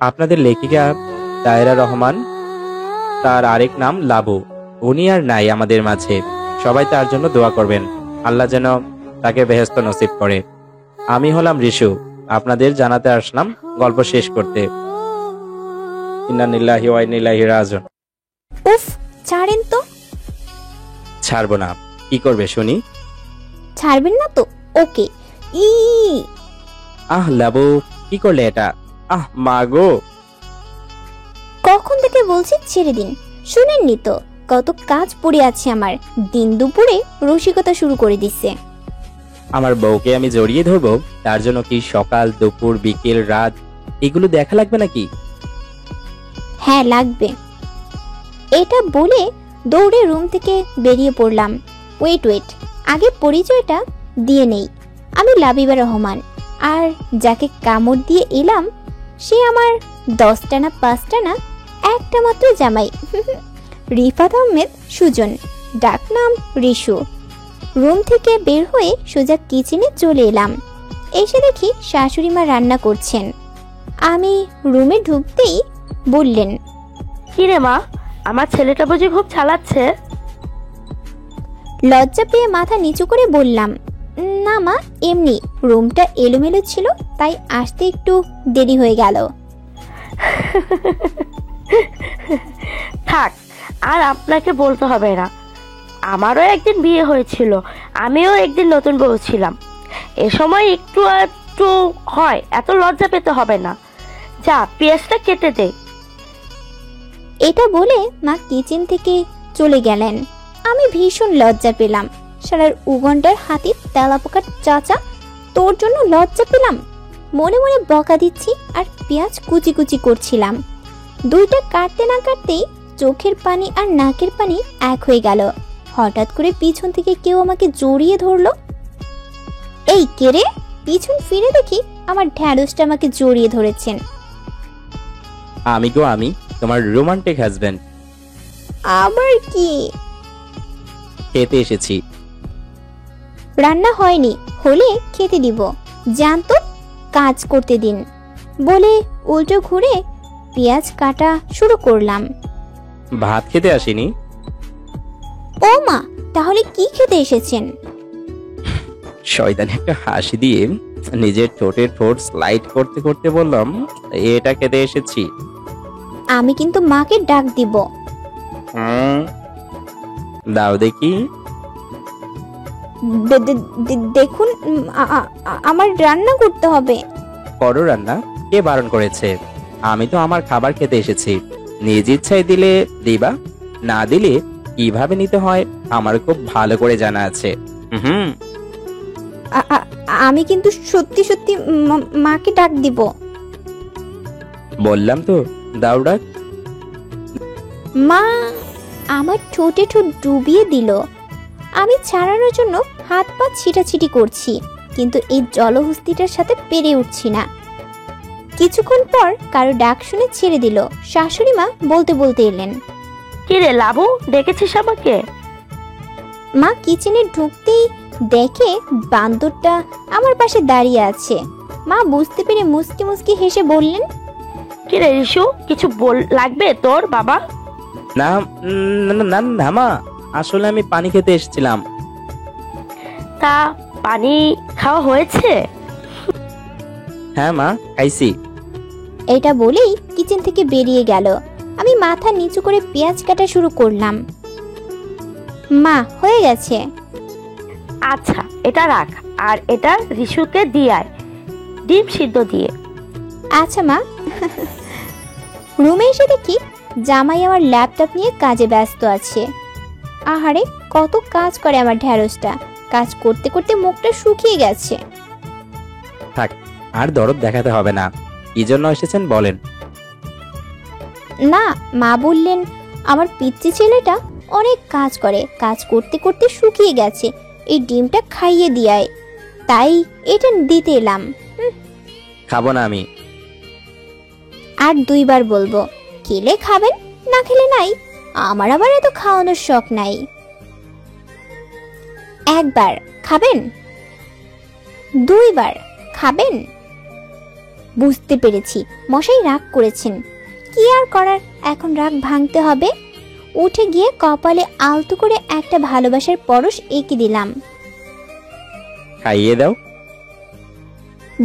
আপনাদের লেখিকা দায়রা রহমান, তার আরেক নাম লাবু, উনি আর নাই আমাদের মাঝে। সবাই তার জন্য দোয়া করবেন, আল্লাহ যেন তাকে বেহেশত নসিব করে। আমি হলাম রিশু, আপনাদের জানাতে আসলাম গল্প শেষ করতে। ইন্না লিল্লাহি ওয়া ইন্না ইলাইহি রাজিউন। উফ, ছাড়েন তো। ছাড়বো না। কি করবে শুনি? ছাড়বেন না তো? ওকে। ই আহ লাবু, কি করলে এটা? আহ মা গো। কখন থেকে বলছি ছেড়ে দিন, শুনেননি তো? কত কাজ পড়ে আছে আমার, দিন দুপুরে রসিকতা শুরু করে দিচ্ছে। আমার বউকে আমি জড়িয়ে ধরবো, তার জন্য কি সকাল দুপুর বিকেল রাত এগুলো দেখা লাগবে নাকি? হ্যাঁ লাগবে। এটা বলে দৌড়ে রুম থেকে বেরিয়ে পড়লাম। ওয়েট, আগে পরিচয়টা দিয়ে নেই। আমি লাবিবা রহমান, আর যাকে কামড় দিয়ে এলাম সে আমার 10টা না 5টা না একটা মাত্র জামাই, রিফাত আহমেদ সুজন, ডাকনাম রিশু। রুম থেকে বের হয়ে সোজা কিচেনে চলে এলাম। এসে দেখি শাশুড়ি মা রান্না করছেন। আমি রুমে ঢুকতেই বললেন, কি রে মা, আমার ছেলেটা বুঝি খুব চালাচ্ছে? লজ্জা পেয়ে মাথা নিচু করে বললাম, না মা, এমনি রুমটা এলোমেলো ছিল তাই আসতে একটু দেরি হয়ে গেল। থাক, আর আপনাকে বলতে হবে না। আমারও একদিন বিয়ে হয়েছিল, আমিও একদিন নতুন বউ ছিলাম। এ সময় একটু একটু হয়, এত লজ্জা পেতে হবে না। যা, পেঁয়াজটা কেটে দে। এটা বলে মা কিচেন থেকে চলে গেলেন। আমি ভীষণ লজ্জা পেলাম। সারার উগন্ডার হাতি তেলাপোকার চাচা, তোর জন্য লজ্জা পেলাম। মনে মনে বকা দিচ্ছি আর পেঁয়াজ কুচি কুচি করছিলাম। দুইটা কাটতে না কাটতেই চোখের পানি আর নাকের পানি এক হয়ে গেল। হঠাৎ করে পিছন থেকে কেউ আমাকে জড়িয়ে ধরলো। এই কে রে? পিছন ফিরে দেখি আমার ঢ্যাঁড়সটা আমাকে জড়িয়ে ধরেছেন। আমি গো, আমি তোমার রোমান্টিক হাজবেন্ড। আবার কি? খেতে এসেছি। রান্না হয়নি, হলে খেতে দিব। জানতো, কাজ করতে দিন বলে উল্টো ঘুরে পেঁয়াজ কাটা শুরু করলাম। ভাত খেতে আসিনি। ও মা, তাহলে কি খেতে এসেছেন? শয়তানি একটা হাসি দিয়ে নিজের ঠোঁটের ঠোঁট স্লাইড করতে করতে বললাম, এটা খেতে এসেছি। আমি কিন্তু মাকে ডাক দিব। দাও দেখি। দেখুন, আমার রান্না করতে হবে। করো রান্না, কে বারণ করেছে? আমি তো আমার খাবার খেতে এসেছি। নিজ ইচ্ছায় দিলে দিবা, না দিলে কিভাবে নিতে হয় আমার খুব ভালো করে জানা আছে। হুম, আমি কিন্তু সত্যি সত্যি মাকে ডাক দিব। বললাম তো, দাও ডাক। মা আমার ঠোঁটে ঠোঁট ডুবিয়ে দিল। আমি ছাড়ানোর জন্য হাত পা ছিটাছিটি করছি, কিন্তু এই জলহস্তিটার সাথে পেরে উঠছি না। কিছুক্ষণ পর কারো ডাক শুনে ছেড়ে দিল। শাশুড়ি মা বলতে বলতে এলেন, কি রে লাবু, ডেকেছিস আমাকে? মা কিচেনে ঢুকতেই দেখে বান্দরটা আমার পাশে দাঁড়িয়ে আছে। মা বুঝতে পেরে মুসকি মুসকি হেসে বললেন, কি রে রিশু, কিছু লাগবে তোর বাবা? না না না মা, আসলে আমি পানি খেতে এসেছিলাম। তা পানি খাওয়া হয়েছে? হ্যাঁ মা, খাইছি। এটা বলেই কিচেন থেকে বেরিয়ে গেল। আমি মাথা নিচু করে পেঁয়াজ কাটা শুরু করলাম। মা, হয়ে গেছে। আচ্ছা, এটা রাখ, আর এটা রিশুকে দিয়ে আয়, ডিম সিদ্ধ দিয়ে। আচ্ছা মা। রুমে এসে দেখি জামাই আমার ল্যাপটপ নিয়ে কাজে ব্যস্ত আছে। আহারে, কত কাজ করে আমার ঢ্যাঁড়সটা। কাজ করতে করতে মুখটা শুকিয়ে গেছে। থাক, আর দরদ দেখাতে হবে না। কি জন্য এসেছেন বলেন। না, মা বললেন আমার পিচ্চি ছেলেটা অনেক কাজ করে, কাজ করতে করতে শুকিয়ে গেছে, এই ডিমটা খাইয়ে দিয়ায়, তাই এটা দিতে এলাম। খাবো না আমি। আর 2বার বলবো, খেলে খাবেন, না খেলে নাই। আমার আবার এত খাওয়ানোর শখ নাই। 1বার খাবেন, 2বার খাবেন। বুঝতে পেরেছি মশাই রাগ করেছেন। কি আর করার, এখন রাগ ভাঙতে হবে। উঠে গিয়ে কপালে আলতো করে একটা ভালোবাসার পরশ এঁকে দিলাম। খাইয়ে দাও।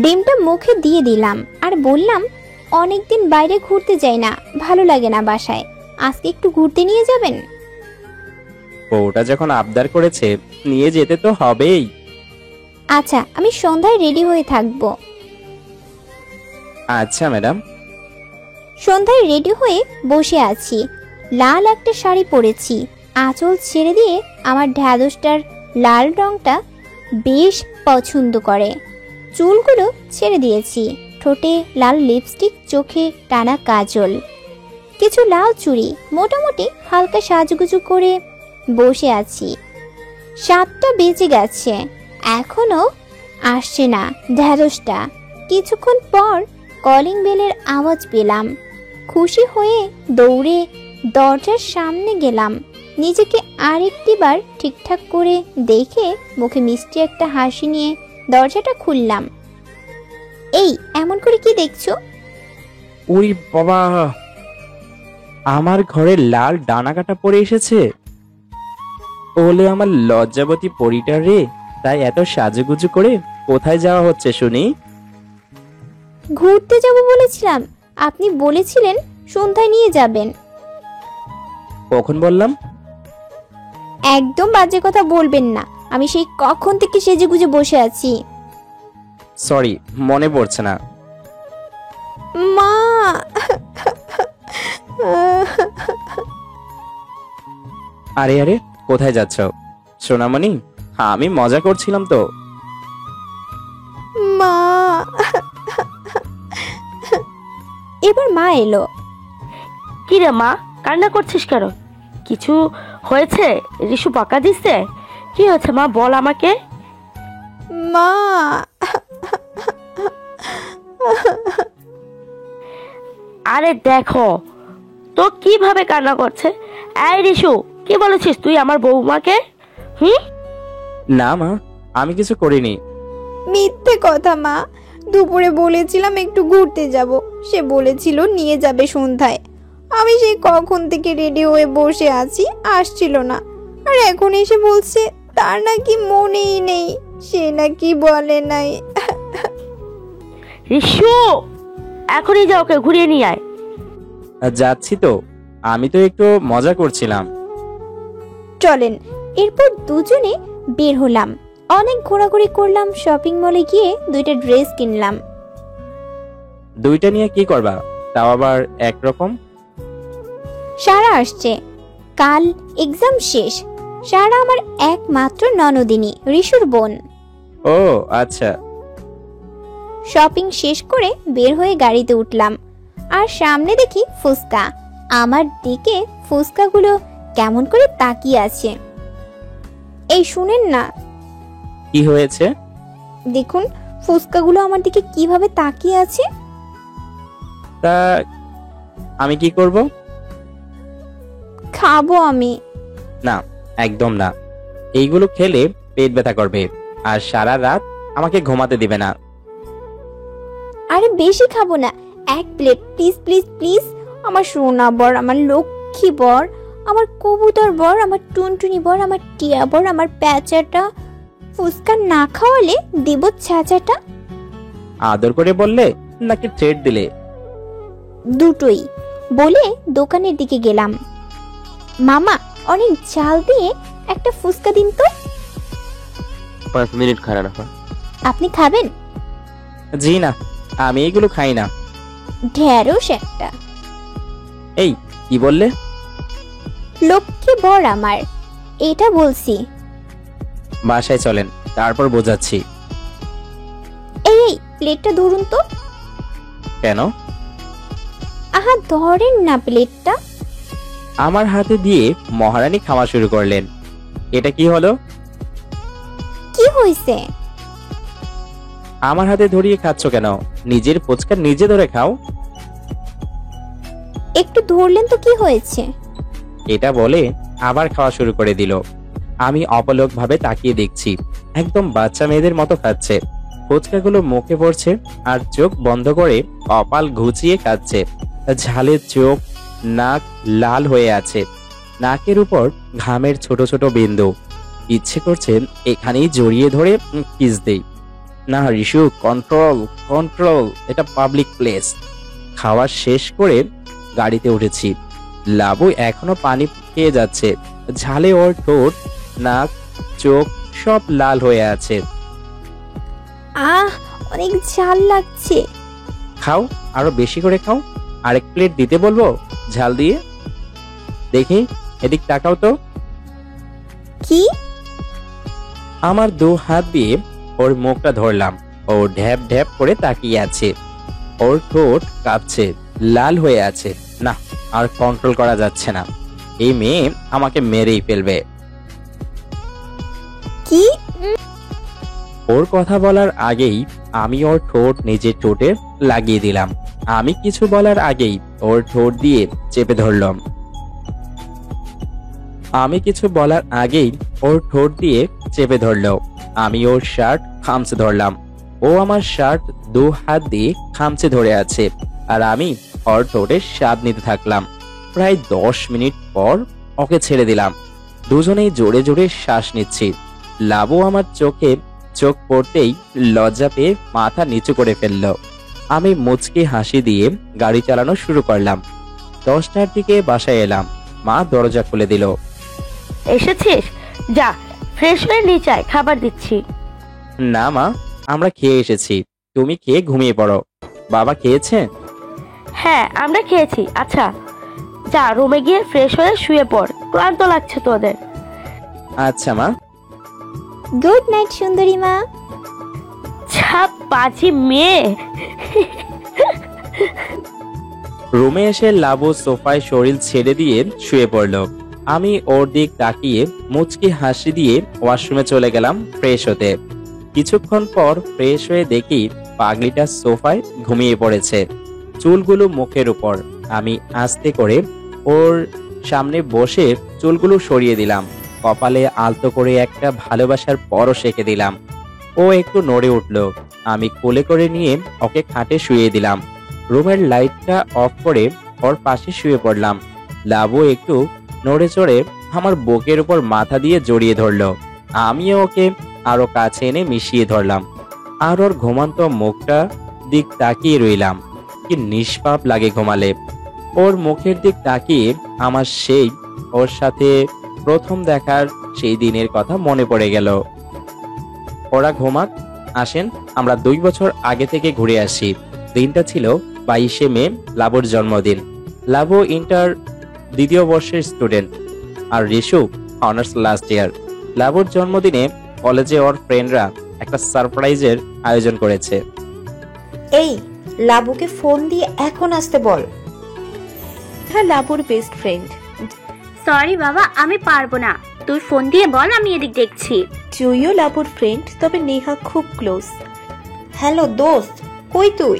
ডিমটা মুখে দিয়ে দিলাম আর বললাম, অনেকদিন বাইরে ঘুরতে যাই না, ভালো লাগে না বাসায়, আজকে একটু ঘুরতে নিয়ে যাবেন? বউটা যখন আবদার করেছে নিয়ে যেতে তো হবেই। আচ্ছা, আমি সন্ধ্যায় রেডি হয়ে থাকবো। আচ্ছা ম্যাডাম। সন্ধ্যায় রেডি হয়ে বসে আছি। লাল একটা শাড়ি পরেছি, আঁচল ছেড়ে দিয়ে আমার ঢ্যাঁড়সটার লাল রংটা বেশ পছন্দ করে। চুলগুলো ছেড়ে দিয়েছি, ঠোঁটে লাল লিপস্টিক, চোখে টানা কাজল, কিছু লাল চুড়ি, মোটামুটি হালকা সাজগুজু করে বসে আছি। 7টা বেজে গেছে, এখনো আসছে না ঢ্যাঁড়সটা। কিছুক্ষণ পর কলিং বেলের আওয়াজ পেলাম। খুশি হয়ে দৌড়ে দরজার সামনে গেলাম। নিজেকে আরেকটিবার ঠিকঠাক করে দেখে মুখে মিষ্টি একটা হাসি নিয়ে দরজাটা খুললাম। এই, এমন করে কি দেখছো? ওরে বাবা, আমার ঘরে লাল ডানা কাটা পড়ে এসেছে। ওলে আমার লজ্জাবতী পরিটা রে, তাই এত সাজুগুজু করে কোথায় যাওয়া হচ্ছে শুনি? ঘুরতে যাব বলেছিলাম, আপনি বলেছিলেন সন্ধ্যায় নিয়ে যাবেন। কখন বললাম? একদম বাজে কথা বলবেন না, আমি সেই কখন থেকে সেজেগুজে বসে আছি। সরি, মনে পড়ছে না। মা, আরে আরে, কোথায় যাচ্ছ সোনামণি? আমি মজা করছিলাম তো। মা। এবার মা এলো। কি রে মা, কান্না করছিস কেন? কিছু হয়েছে? রিশু বকা দিচ্ছে? কি হয়েছে মা, বল আমাকে। মা। আরে দেখো তো কিভাবে কান্না করছে। এই রিশু, কি বলেছিস তুই আমার বৌমাকে? না মা, আমি কিছু করিনি। মিথ্যে কথা মা, দুপুরে বলেছিলাম একটু ঘুরতে যাব, সে বলেছিল নিয়ে যাবে সন্ধ্যায়। আমি সেই কখন থেকে রেডি হয়ে বসে আছি, আসছিল না। আর এখন এসে বলছে তার নাকি মনেই নেই, সে নাকি বলে নাই। রিশু, এখনই যা, ওকে ঘুরিয়ে নিয়ে আয়। যাচ্ছি তো, আমি তো একটু মজা করছিলাম। চলেন। এরপর দুজনে বের হলাম, অনেক ঘোরাঘুরি করলাম, শপিং মলে গিয়ে 2টা ড্রেস কিনলাম। 2টা নিয়ে কি করবা, তাও আবার একরকম? সারা আসছে, কাল এক্সাম শেষ। সারা আমার একমাত্র ননদিনী, রিশুর বোন। ও আচ্ছা। শপিং শেষ করে বের হয়ে গাড়িতে উঠলাম, আর সামনে দেখি ফুচকা। আমার দিকে ফুচকাগুলো কেমন করে তাকিয়ে আছে। এই শুনেন না, কি হয়েছে? দেখুন ফুচকাগুলো আমার দিকে কিভাবে তাকিয়ে আছে। তা আমি কি করব? খাবো আমি। না, একদম না। এইগুলো খেলে পেট ব্যথা করবে, আর সারা রাত আমাকে ঘুমাতে দিবে না। আরে বেশি খাবো না, 1 প্লেট প্লিজ প্লিজ প্লিজ। আমার সোনা বর, আমার লক্ষ্মী বর, আমার কবুতর বর, আমার টুনটুনি বর, আমার টিয়া বর, আমার প্যাচাটা, ফুচকা না খাওয়ালে দেব ছ্যাঁচাটা। আদর করে বললে নাকি থ্রেট দিলে? দুটোই। বলে দোকানের দিকে গেলাম। মামা, অনেক ঝাল দিয়ে একটা ফুচকা দিন তো। 5 মিনিট খানা না। আপনি খাবেন? জি না, আমি এগুলো খাই না। ঢেঁড়স একটা। এই কি বললে? লক্ষ্মী বর আমার, এটা বলছি। বাসায় চলেন, তারপর বোঝাচ্ছি। এই প্লেটটা ধরুন তো। কেন? আহা, ধরেন না প্লেটটা। আমার হাতে দিয়ে মহারানী খাওয়া শুরু করলেন। এটা কি হলো? কি হয়েছে? আমার হাতে ধরিয়ে খাচ্ছ কেন? নিজের ফুচকা নিজে ধরে খাও। একটু ধরলেন তো কি হয়েছে? এটা বলে আবার খাওয়া শুরু করে দিল। আমি অপলক ভাবে তাকিয়ে দেখছি, একদম বাচ্চা মেয়েদের মতো খাচ্ছে। ফুচকাগুলো মুখে পড়ছে আর চোখ বন্ধ করে কপাল ঘুচিয়ে কাঁদছে। ঝালে চোখ, নাক লাল হয়ে আছে, নাকের উপর ঘামের ছোট ছোট বিন্দু। ইচ্ছে করছে এখানেই জড়িয়ে ধরে কিস দেই। না রিশু, কন্ট্রোল কন্ট্রোল, এটা পাবলিক প্লেস। খাওয়া শেষ করে গাড়িতে উঠেছি। লাবু এখনো পানি খেয়ে যাচ্ছে। ঝালে ওর ঠোঁট, নাক, চোখ সব লাল হয়ে আছে। আহ, অনেক ঝাল লাগছে। খাও, আরো বেশি করে খাও। আরেক প্লেট দিতে বলবো ঝাল দিয়ে? দেখি, এদিক তাকাও তো। কি? আমার দু হাত দিয়ে ওর মুখটা ধরলাম। ও ঢ্যাপ ঢ্যাপ করে তাকিয়ে আছে। ওর ঠোঁট কাঁপছে, লাল হয়ে আছে। না, আর কন্ট্রোল করা যাচ্ছে না। এই মেয়ে আমাকে মেরেই ফেলবে। কি? ওর কথা বলার আগেই আমি ওর ঠোঁট নিজের ঠোঁটে লাগিয়ে দিলাম। আমি কিছু বলার আগেই ওর ঠোঁট দিয়ে চেপে ধরলাম। আমি কিছু বলার আগেই ওর ঠোঁট দিয়ে চেপে ধরলো। আমি ওর শার্ট খামচে ধরলাম। ও আমার শার্ট দু হাত দিয়ে খামচে ধরে আছে, আর আমি ওর ঠোঁটের স্বাদ নিতে থাকলাম। প্রায় 10 মিনিট পর ওকে ছেড়ে দিলাম। দুজনেই জোরে জোরে শ্বাস নিচ্ছি। লাবু আমার চোখে চোখ পড়তেই লজ্জা পেয়ে মাথা নিচু করে ফেলল। আমি মুচকি হাসি দিয়ে গাড়ি চালানো শুরু করলাম। 10টার দিকে বাসায় এলাম। মা দরজা খুলে দিল। এসেছিস? যা, ফ্রেশ হয়ে নিচে আয়, খাবার দিচ্ছি। না মা, আমরা খেয়ে এসেছি। তুমি খেয়ে ঘুমিয়ে পড়ো। বাবা খেয়েছে? হ্যাঁ, আমরা খেয়েছি। আচ্ছা, যা রুমে গিয়ে ফ্রেশ হয়ে শুয়ে পড়, ক্লান্ত লাগছে তোদের। আচ্ছা মা। গুড নাইট সুন্দরী মা। ছাপ বাজি মেয়ে। রুমে এসে লাবু সোফায় শরীর ছেড়ে দিয়ে শুয়ে পড়ল। আমি ওর দিক তাকিয়ে মুচকি হাসি দিয়ে ওয়াশরুমে চলে গেলাম ফ্রেশ হতে। কিছুক্ষণ পর ফ্রেশ হয়ে দেখি পাগলিটা সোফায় ঘুমিয়ে পড়েছে, চুলগুলো মুখের উপর। আমি আস্তে করে ওর সামনে বসে চুলগুলো সরিয়ে দিলাম। কপালে আলতো করে একটা ভালোবাসার পরশ এঁকে দিলাম। ও একটু নড়ে উঠল। আমি কোলে করে নিয়ে ওকে খাটে শুয়ে দিলাম। রুমের লাইটটা অফ করে ওর পাশে শুয়ে পড়লাম। লাবু একটু নড়ে চড়ে আমার বুকের উপর মাথা দিয়ে জড়িয়ে ধরলো। আমিও ওকে আরো কাছে এনে মিশিয়ে ধরলাম, আর ওর ঘুমন্ত মুখটা দিক তাকিয়ে রইলাম। কি নিষ্পাপ লাগে ঘুমালে। ওর মুখের দিক তাকিয়ে আমার সেই ওর সাথে প্রথম দেখার সেই দিনের কথা মনে পড়ে গেল। ওরা ঘুমাক, আসেন আমরা 2 বছর আগে থেকে ঘুরে আসি। দিনটা ছিল 22শে মে, লাবুর জন্মদিন। লাবু ইন্টার 2য় বর্ষের স্টুডেন্ট, আর রিশু অনার্স লাস্ট ইয়ার। লাবুর জন্মদিনে কলেজে ওর ফ্রেন্ডরা একটা সারপ্রাইজের আয়োজন করেছে। এই, লাবুকে ফোন দিয়ে এখন আসতে বল। হ্যাঁ, লাবুর বেস্ট ফ্রেন্ড। সরি বাবা, আমি পারবো না। তুই ফোন দিয়ে বল, আমি এদিক দেখছি। তুইও লাবুর ফ্রেন্ড, তবে নেহা খুব ক্লোজ। হ্যালো দোস্ত, কই তুই?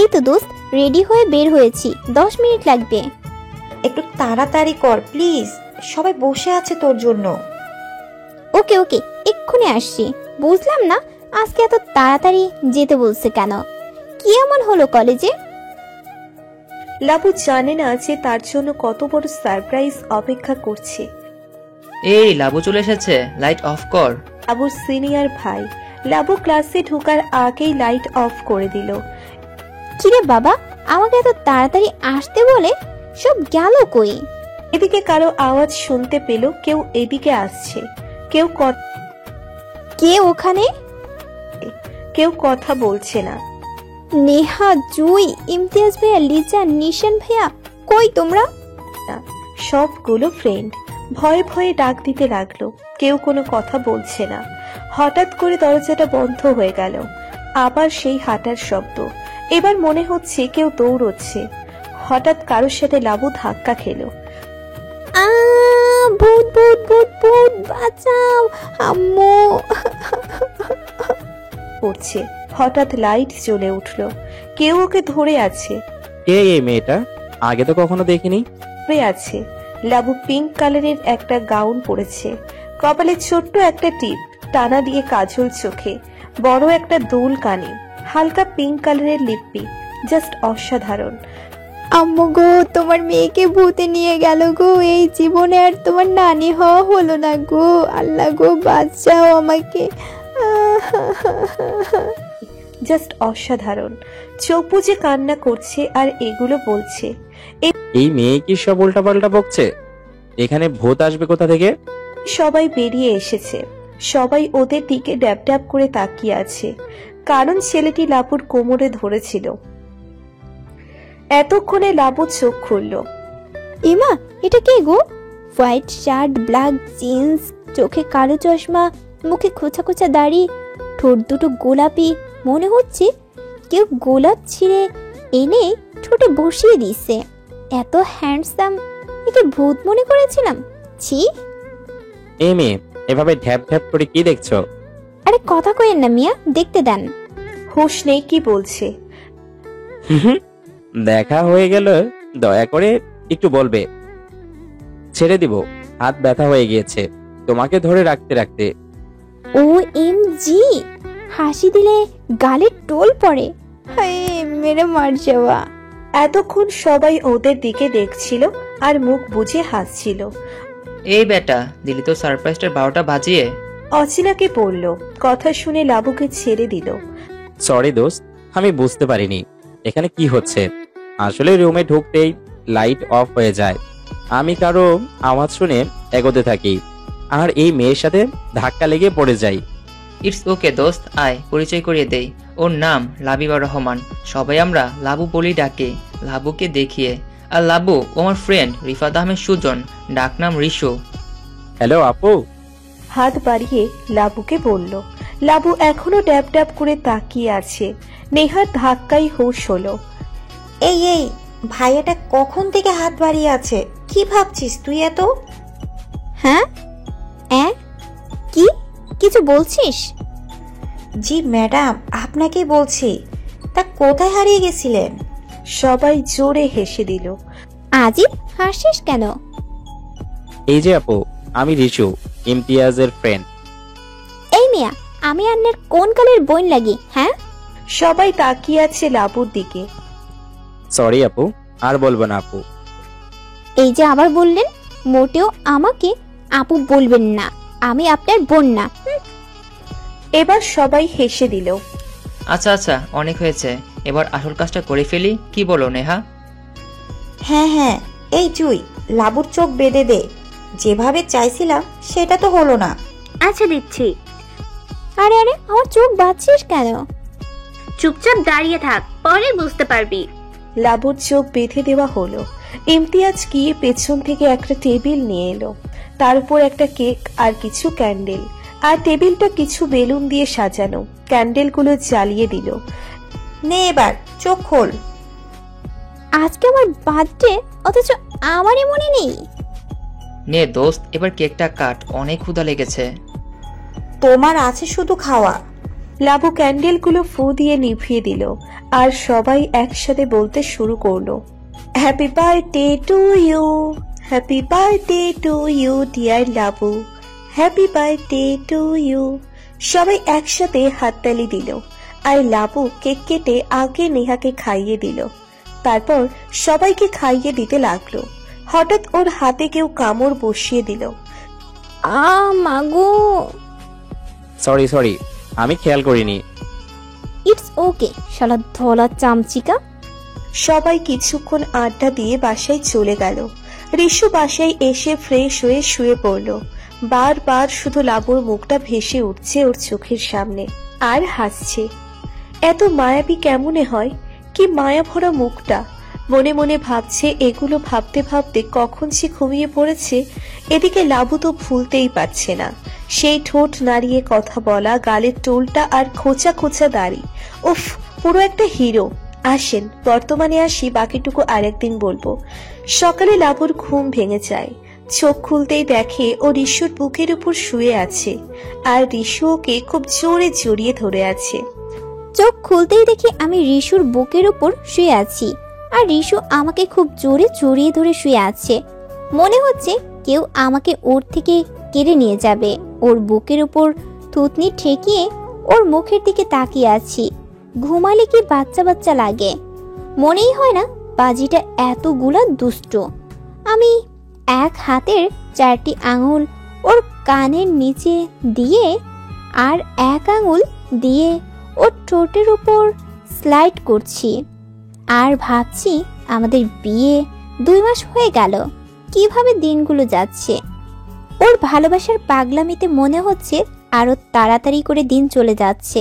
এই তো দোস্ত, রেডি হয়ে বের হয়েছি, 10 মিনিট লাগবে। একটু তাড়াতাড়ি কর প্লিজ, সবাই বসে আছে তোর জন্য। ওকে ওকে, এক্ষুনি আসছি। বুঝলাম না আজকে এত তাড়াতাড়ি যেতে বলছে কেন? কি এমন হলো কলেজে? লাবু জানে না যে তার জন্য কত বড় সারপ্রাইজ অপেক্ষা করছে। এই লাবু চলে এসেছে, লাইট অফ কর। লাবুর সিনিয়র ভাই। লাবু ক্লাসে ঢোকার আগেই লাইট অফ করে দিল। কিরে বাবা, আমাকে এত তাড়াতাড়ি আসতে বলে সব গেল কই? এদিকে কারো আওয়াজ শুনতে পেল, কেউ এদিকে আসছে। কে ওখানে? কেউ কথা বলছে না। নেহা, জুই, ইমতিয়াজ ভাইয়া, লিজা, নিশান ভাইয়া, কই তোমরা? সবগুলো ফ্রেন্ড ভয়ে ভয়ে ডাক দিতে লাগলো। কেউ কোনো কথা বলছে না। হঠাৎ করে দরজাটা বন্ধ হয়ে গেল। আবার সেই হাঁটার শব্দ। এবার মনে হচ্ছে কেউ দৌড়চ্ছে। হঠাৎ কারোর সাথে লাবু ধাক্কা খেলো। ভূত ভূত ভূত ভূত, বাঁচাও আম্মু। পড়ছে। হঠাৎ লাইট জ্বলে উঠলো। কেউ ওকে ধরে আছে। কে এই মেয়েটা? আগে তো কখনো দেখিনি। ধরে আছে। লাবু পিঙ্ক কালারের একটা গাউন পরেছে, কপালে ছোট্ট একটা টিপ, টানা দিয়ে কাজল চোখে, বড় একটা দোল কানে, হালকা পিঙ্ক কালারের লিপি, জাস্ট অসাধারণ। আম্মু গো, তোমার মেয়েকে ভূতে নিয়ে গেল গো, এই জীবনে আর তোমার নানি হওয়া হলো না গো, আল্লাহ গো বাঁচাও আমাকে। জাস্ট অসাধারণ। চোখ বুজে কান্না করছে আর এগুলো বলছে। এই মেয়ে কি সব উল্টাপাল্টা বকছে? এখানে ভূত আসবে কোথা থেকে? সবাই বেরিয়ে এসেছে, সবাই ওদের দিকে ড্যাব ড্যাব করে তাকিয়ে আছে, কারণ ছেলেটি লাবুর কোমরে ধরেছিল। এতক্ষণে লাবু চোখ খুলল। ইমা, এটা কে গো? হোয়াইট শার্ট, ব্ল্যাক জিন্স, চোখে কালো চশমা, মুখে খোঁচা খোঁচা দাড়ি, ঠোঁট দুটো গোলাপি, মনে হচ্ছে কেউ গোলাপ ছিঁড়ে এনে ঠোঁটে বসিয়ে দিছে। এত হ্যান্ডসাম, একে ভূত মনে করেছিলাম। ছি। এই মেয়ে এভাবে ঢ্যাপ ঢ্যাপ করে কি দেখছো? আরে কথা কইেন না মিয়া, দেখতে দেন। হুঁশ নেই কি বলছে। দেখা হয়ে গেল, দয়া করে একটু বলবে? ছেড়ে দিব, হাত ব্যথা হয়ে গিয়েছে তোমাকে ধরে রাখতে রাখতে। ও এম জি, হাসি দিলে গালে টোল পড়ে। হায়, মেরে মার যাওয়া। এতক্ষণ সবাই ওদের দিকে দেখছিল আর মুখ বুজে হাসছিল। এই বেটা, দিলি তো সারপ্রাইজটার 12টা বাজিয়ে। অচিনাকে পড়ল, কথা শুনে লাবুকে ছেড়ে দিল। সরি দোস্ত, আমি বুঝতে পারিনি এখানে কি হচ্ছে। আসলে রুমে ঢুকতেই লাইট অফ হয়ে যায়। আমি কারো আওয়াজ শুনে এগোতে থাকি আর এই মেয়ের সাথে ধাক্কা লেগে পড়ে যাই। ইটস ওকে দোস্ত, আয় পরিচয় করিয়ে দেই। ওর নাম লাবিবা রহমান, সবাই আমরা লাবু বলি ডাকে, লাবুকে দেখিয়ে। আর লাবু ও আমার ফ্রেন্ড রিফাত আহমেদ সুজন, ডাকনাম রিশু। হ্যালো আপু। হাত বাড়িয়ে লাবুকে বলল। লাবু এখনো ড্যাব ড্যাব করে তাকিয়ে আছে। নেহার ধাক্কাই হুঁশ হলো। এই এই, ভাইয়াটা কখন থেকে হাত বাড়িয়ে আছে? কি ভাবছিস তুই এত? হ্যাঁ, কি কিছু বলছিস? জি ম্যাডাম, আপনাকেই বলছি। তা কোথায় হারিয়ে গেছিলেন? সবাই জোরে হেসে দিল। আজিব, হাসিস কেন? এই যে আপু, আমি রিশু, ইমতিয়াজের ফ্রেন্ড। এই মিয়া, আমি আন্নের কোন কালের বোন লাগি? হ্যাঁ, সবাই তাকিয়ে আছে লাবুর দিকে। সরি আপু, আর বলবো না আপু। এই যে আবার বললেন, মোটেও আমাকে আপু বলবেন না, আমি আপনার বোন না। এবার সবাই হেসে দিল। আচ্ছা আচ্ছা, অনেক হয়েছে, এবার আসল কাজটা করে ফেলি, কি বলো নেহা? হ্যাঁ হ্যাঁ, এই জুই, লাবুর চোখ বেঁধে দে। যেভাবে চাইছিলাম সেটা তো হলো না। আচ্ছা দিচ্ছি। আরে আরে, আমার চোখ বাঁধছিস কেন? চুপচাপ দাঁড়িয়ে থাক, পরে বুঝতে পারবি। লাবুর চোখ বেঁধে দেওয়া হলো। ইমতিয়াজ গিয়ে পেছন থেকে একটা টেবিল নিয়ে এলো, তার উপর একটা কেক আর কিছু ক্যান্ডেল, আর টেবিলটা কিছু বেলুন দিয়ে সাজানো। ক্যান্ডেলগুলো জ্বালিয়ে দিল। নে এবার চোখ খোল। আজকে আমার বার্থডে, অথচ আমারই মনে নেই। নে দোস্ত, এবার কেকটা কাট, অনেক ক্ষুধা লেগেছে। তোমার আছে শুধু খাওয়া। লাবু ক্যান্ডেলগুলো ফু দিয়ে নিভিয়ে দিল আর সবাই একসাথে বলতে শুরু করলো, happy birthday to you, happy birthday to you dear Labu, happy birthday to you. সবাই একসাথে হাততালি দিল আর লাবু কেক কেটে আগে নেহাকে খাইয়ে দিল। তারপর সবাইকে খাইয়ে দিতে লাগলো। হঠাৎ ওর হাতে কেউ কামড় বসিয়ে দিল। মাগো। সরি সরি, আমি খেয়াল করিনি। ইটস ওকে, শালা ধলা চামচিকা। সবাই কিছুক্ষণ আড্ডা দিয়ে বাসায় চলে গেল। রিশু বাসায় এসে ফ্রেশ হয়ে শুয়ে পড়ল। বারবার শুধু লাবুর মুখটা ভেসে উঠছে ওর চোখের সামনে আর হাসছে। এত মায়াবী কেমনে হয়? কি মায়া ভরা মুখটা। মনে মনে ভাবছে, এগুলো ভাবতে ভাবতে কখন সে ঘুমিয়ে পড়েছে। এদিকে লাবু তো ভুলতেই পারছে না সেই ঠোঁট নাড়িয়ে কথা বলা, গালের টোলটা আর খোঁচা খোঁচা দাড়ি। উফ, পুরো একটা হিরো। আসেন বর্তমানে আসি, বাকিটুকু আরেকদিন বলবো। সকালে লাবুর ঘুম ভেঙে যায়। চোখ খুলতেই দেখে ও রিশুর বুকের উপর শুয়ে আছে আর রিশু ওকে খুব জোরে জড়িয়ে ধরে আছে। চোখ খুলতেই দেখি আমি রিশুর বুকের উপর শুয়ে আছি আর রিশু আমাকে খুব জোরে জড়িয়ে ধরে শুয়ে আছে। মনে হচ্ছে কেউ আমাকে ওর থেকে কেড়ে নিয়ে যাবে। ওর বুকের উপর থুতনি ঠেকিয়ে ওর মুখের দিকে তাকিয়ে আছি। ঘুমালে কি বাচ্চা বাচ্চা লাগে, মনেই হয় না বাজিটা এতগুলা দুষ্ট। আমি এক হাতের 4টি আঙুল ওর কানের নিচে দিয়ে আর এক আঙুল দিয়ে ওর ঠোঁটের উপর স্লাইড করছি আর ভাবছি আমাদের বিয়ে 2 মাস হয়ে গেল, কিভাবে দিনগুলো যাচ্ছে। ওর ভালোবাসার পাগলামিতে মনে হচ্ছে আরো তাড়াতাড়ি করে দিন চলে যাচ্ছে।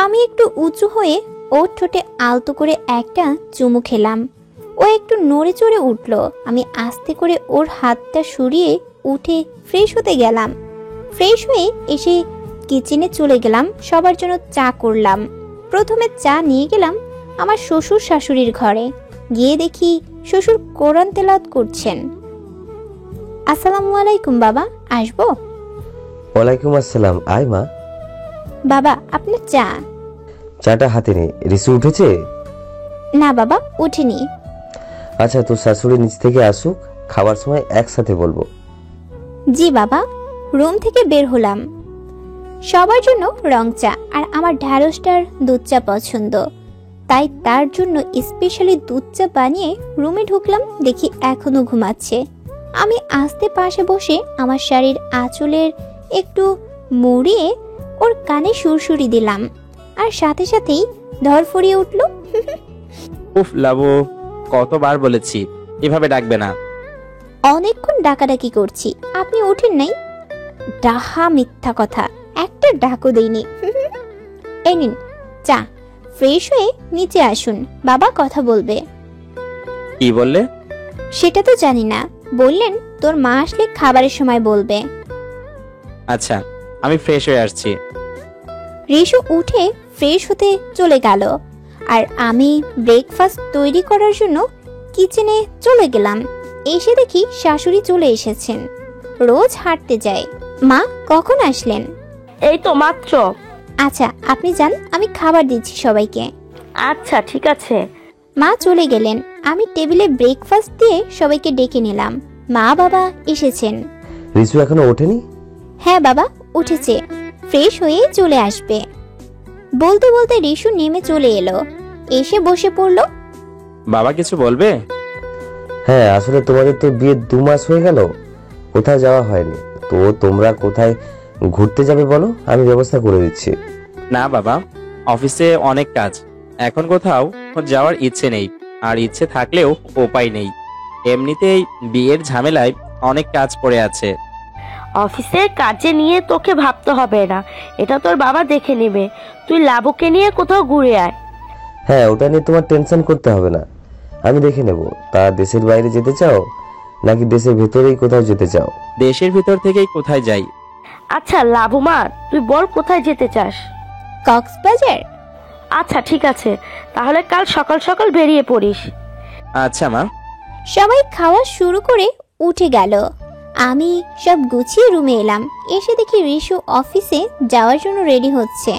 আমি একটু উঁচু হয়ে ওর ঠোঁটে আলতো করে একটা চুমু খেলাম। ও একটু নড়ে চড়ে উঠল। আমি আস্তে করে ওর হাতটা সরিয়ে উঠে ফ্রেশ হতে গেলাম। ফ্রেশ হয়ে এসে কিচেনে চলে গেলাম, সবার জন্য চা করলাম। প্রথমে চা নিয়ে গেলাম আমার শ্বশুর শাশুড়ির ঘরে। গিয়ে দেখি শ্বশুর কোরআন তেলাওয়াত করছেন। আসসালামু আলাইকুম বাবা, আসবো? ওয়ালাইকুম আসসালাম, আয় মা। বাবা আপনার চা। চাটা হাতে নে। রিসু উঠেছে? না বাবা, উঠিনি। আচ্ছা, তোর শাশুড়ি নিচ থেকে আসুক, খাবার সময় একসাথে বলবো। জি বাবা। রুম থেকে বের হলাম। সবার জন্য রং চা আর আমার ঢ্যাঁড়সটার দুধ চা পছন্দ, তাই তার জন্য স্পেশালি দুধ চা বানিয়ে রুমে ঢুকলাম। দেখি এখনো ঘুমাচ্ছে। আমি আস্তে পাশে বসে আমার শাড়ির আঁচলের একটু মুড়িয়ে ওর কানে সুরসুরি দিলাম আর সাথে সাথেই ধরফড়িয়ে উঠল। উফ লাবু, কতবার বলেছি এভাবে ডাকবে না। অনেকক্ষণ ডাকাডাকি করছি, আপনি ওঠেন নাই। ডাহা মিথ্যা কথা, একটা ডাকও দেইনি। এই নিন চা, ফ্রেশ হয়ে নিচে আসুন, বাবা কথা বলবে। কি বললে? সেটা তো জানি না, বললেন তোর মা আসলে খাবারের সময় বলবে। আচ্ছা, আমি ফ্রেশ হয়ে আসছি। রিশু উঠে ফ্রেশ হতে চলে গেল আর আমি ব্রেকফাস্ট তৈরি করার জন্য কিচেনে চলে গেলাম। এসে দেখি শাশুড়ি চলে এসেছেন। রোজ হাঁটতে যায়। মা কখন আসলেন? এই তো মাত্র। আচ্ছা আপনি যান, আমি খাবার দিচ্ছি সবাইকে। আচ্ছা ঠিক আছে। মা চলে গেলেন। আমি টেবিলে ব্রেকফাস্ট দিয়ে সবাইকে ডেকে নিলাম। মা বাবা এসেছেন। রিসু এখনো ওঠেনি? হ্যাঁ বাবা, উঠেছে, ফ্রেশ হয়ে চলে আসবে। বলতে বলতে রিশু নেমে চলে এলো, এসে বসে পড়লো। বাবা কিছু বলবে? হ্যাঁ, আসলে তোমাদের তো বিয়ে 2 মাস হয়ে গেল, কোথায় যাওয়া হয়নি। তো তোমরা কোথায় ঘুরতে যাবে বলো, আমি ব্যবস্থা করে দিচ্ছি। না বাবা, অফিসে অনেক কাজ, এখন কোথাও যাওয়ার ইচ্ছে নেই, আর ইচ্ছে থাকলেও উপায় নেই। এমনিতেই বিয়ের ঝামেলায় অনেক কাজ পড়ে আছে। অফিসের কাজে নিয়ে তোকে ভাবতে হবে না, এটা তোর বাবা দেখে নেবে। তুই লাবুকে নিয়ে কোথাও ঘুরে আয়। হ্যাঁ, ওটা নিয়ে তোমার টেনশন করতে হবে না, আমি দেখে নেব। তা দেশের বাইরে যেতে চাও নাকি দেশের ভেতরেই কোথাও যেতে চাও? দেশের ভিতর থেকেই কোথায় যাই। আচ্ছা লাবুমা, তুই বল কোথায় যেতে চাস? কক্সবাজার। আচ্ছা ঠিক আছে, তাহলে কাল সকাল সকাল বেরিয়ে পড়িস। আচ্ছা মা। সবাই খাওয়া শুরু করে উঠে গেল। আমি সব গুছিয়ে রুমে এলাম। এসে দেখি রিশু অফিসে যাওয়ার জন্য রেডি হচ্ছে।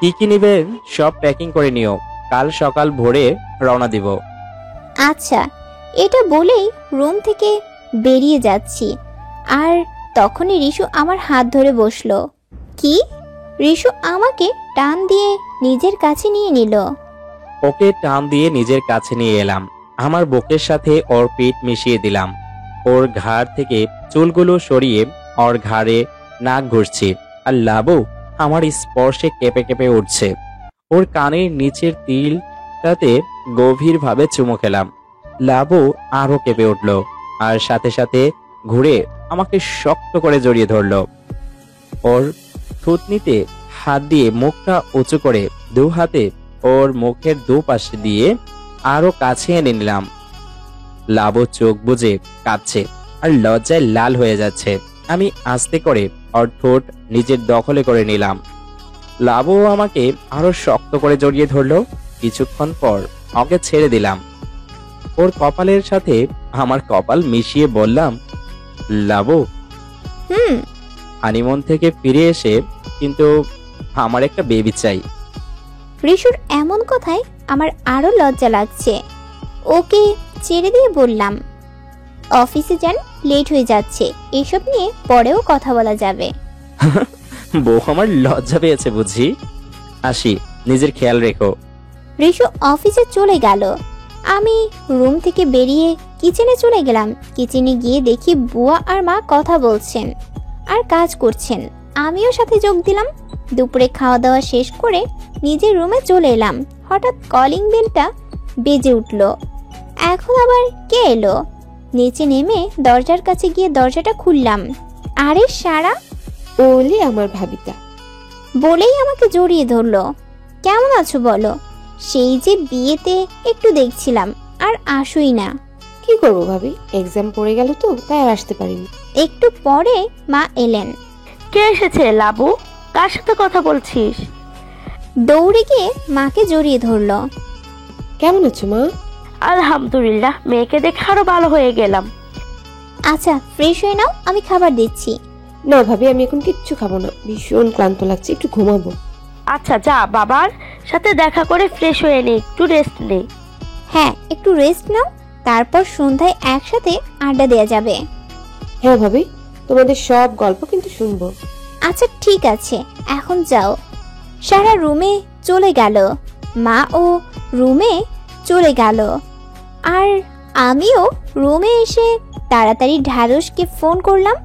কি কি নিবে সব প্যাকিং করে নিও, কাল সকাল ভোরে রওনা দিব। আচ্ছা, এটা বলেই রুম থেকে বেরিয়ে যাচ্ছি আর তখনই রিশু আমার হাত ধরে বসলো। কি? রিশু আমাকে টান দিয়ে নিজের কাছে নিয়ে নিল। ওকে টান দিয়ে নিজের কাছে নিয়ে এলাম। আমার বুকের সাথে ওর পিঠ মিশিয়ে দিলাম। ওর ঘাড় থেকে চুলগুলো সরিয়ে ওর ঘাড়ে নাক ঘুরছি। আর লাবু আমার স্পর্শে কেঁপে কেঁপে উঠছে। ওর কানের নিচের তিলটাতে গভীরভাবে চুমু খেলাম। লাবু আরো কেঁপে উঠল আর সাথে সাথে ঘুরে আমাকে শক্ত করে জড়িয়ে ধরল। ওর থুতনিতে হাত দিয়ে মুখটা উঁচু করে 2 হাতে ওর মুখের দুপাশে দিয়ে আরো কাছে এনে নিলাম। লাবু চোখ বুজে কাঁদছে আর লজ্জায় লাল হয়ে যাচ্ছে। আমি আস্তে করে ওর ঠোঁট নিজের দখলে করে নিলাম। লাবু আমাকে আরো শক্ত করে জড়িয়ে ধরলো। কিছুক্ষণ পর ওকে ছেড়ে দিলাম। ওর কপালের সাথে আমার কপাল মিশিয়ে বললাম, লাবু হানিমুন থেকে ফিরে এসে কিন্তু আমার একটা বেবি চাই। রিশুর এমন কথায় আমার আরো লজ্জা লাগছে। ওকে ছেড়ে দিয়ে বললাম, অফিসে যান, লেট হয়ে যাচ্ছে, এসব নিয়ে পরেও কথা বলা যাবে। বউ আমার লজ্জা পেয়েছে বুঝি। আসি, নিজের খেয়াল রেখো। রিশু অফিসে চলে গেল। আমি রুম থেকে বেরিয়ে কিচেনে চলে গেলাম। কিচেনে গিয়ে দেখি বুয়া আর মা কথা বলছেন আর কাজ করছেন। আমিও সাথে যোগ দিলাম। দুপুরে খাওয়া দাওয়া শেষ করে নিজের রুমে চলে এলাম। হঠাৎ কলিং বেলটা বেজে উঠল। এখন আবার কে এলো? নিচে নেমে দরজার কাছে গিয়ে দরজাটা খুললাম। আরে সারা, ওলে আমার ভাবিতা। বলেই আমাকে জড়িয়ে ধরলো। কেমন আছো বলো? সেই যে বিয়েতে একটু দেখছিলাম আর আসোই না। কি করবো ভাবি, এক্সাম পড়ে গেল তো তাই আর আসতে পারিনি। একটু পরে মা এলেন। কে এসেছে লাবু? কার সাথে কথা বলছিস? দৌড়ে গিয়ে মাকে জড়িয়ে ধরলো। কেমন আছো মা? আলহামদুলিল্লাহ, মেয়েকে দেখে আরো ভালো হয়ে গেলাম। আচ্ছা ফ্রেশ হয়ে নাও, আমি খাবার দিচ্ছি। না ভাবি, আমি এখন কিচ্ছু খাবো না, ভীষণ ক্লান্ত লাগছে, একটু ঘুমাবো। আচ্ছা যা, বাবার সাথে দেখা করে ফ্রেশ হয়ে নে, একটু রেস্ট নে। হ্যাঁ একটু রেস্ট নাও, তারপর সন্ধ্যায় একসাথে আড্ডা দেওয়া যাবে। হ্যাঁ ভাবি, তোমাদের সব গল্প কিন্তু শুনবো। আচ্ছা ঠিক আছে, এখন যাও। সারা রুমে চলে গেল। মা ও রুমে চলে গেল। আর আমিও রুমে এসে তাড়াতাড়ি ঢ্যাঁড়সকে ফোন করলাম।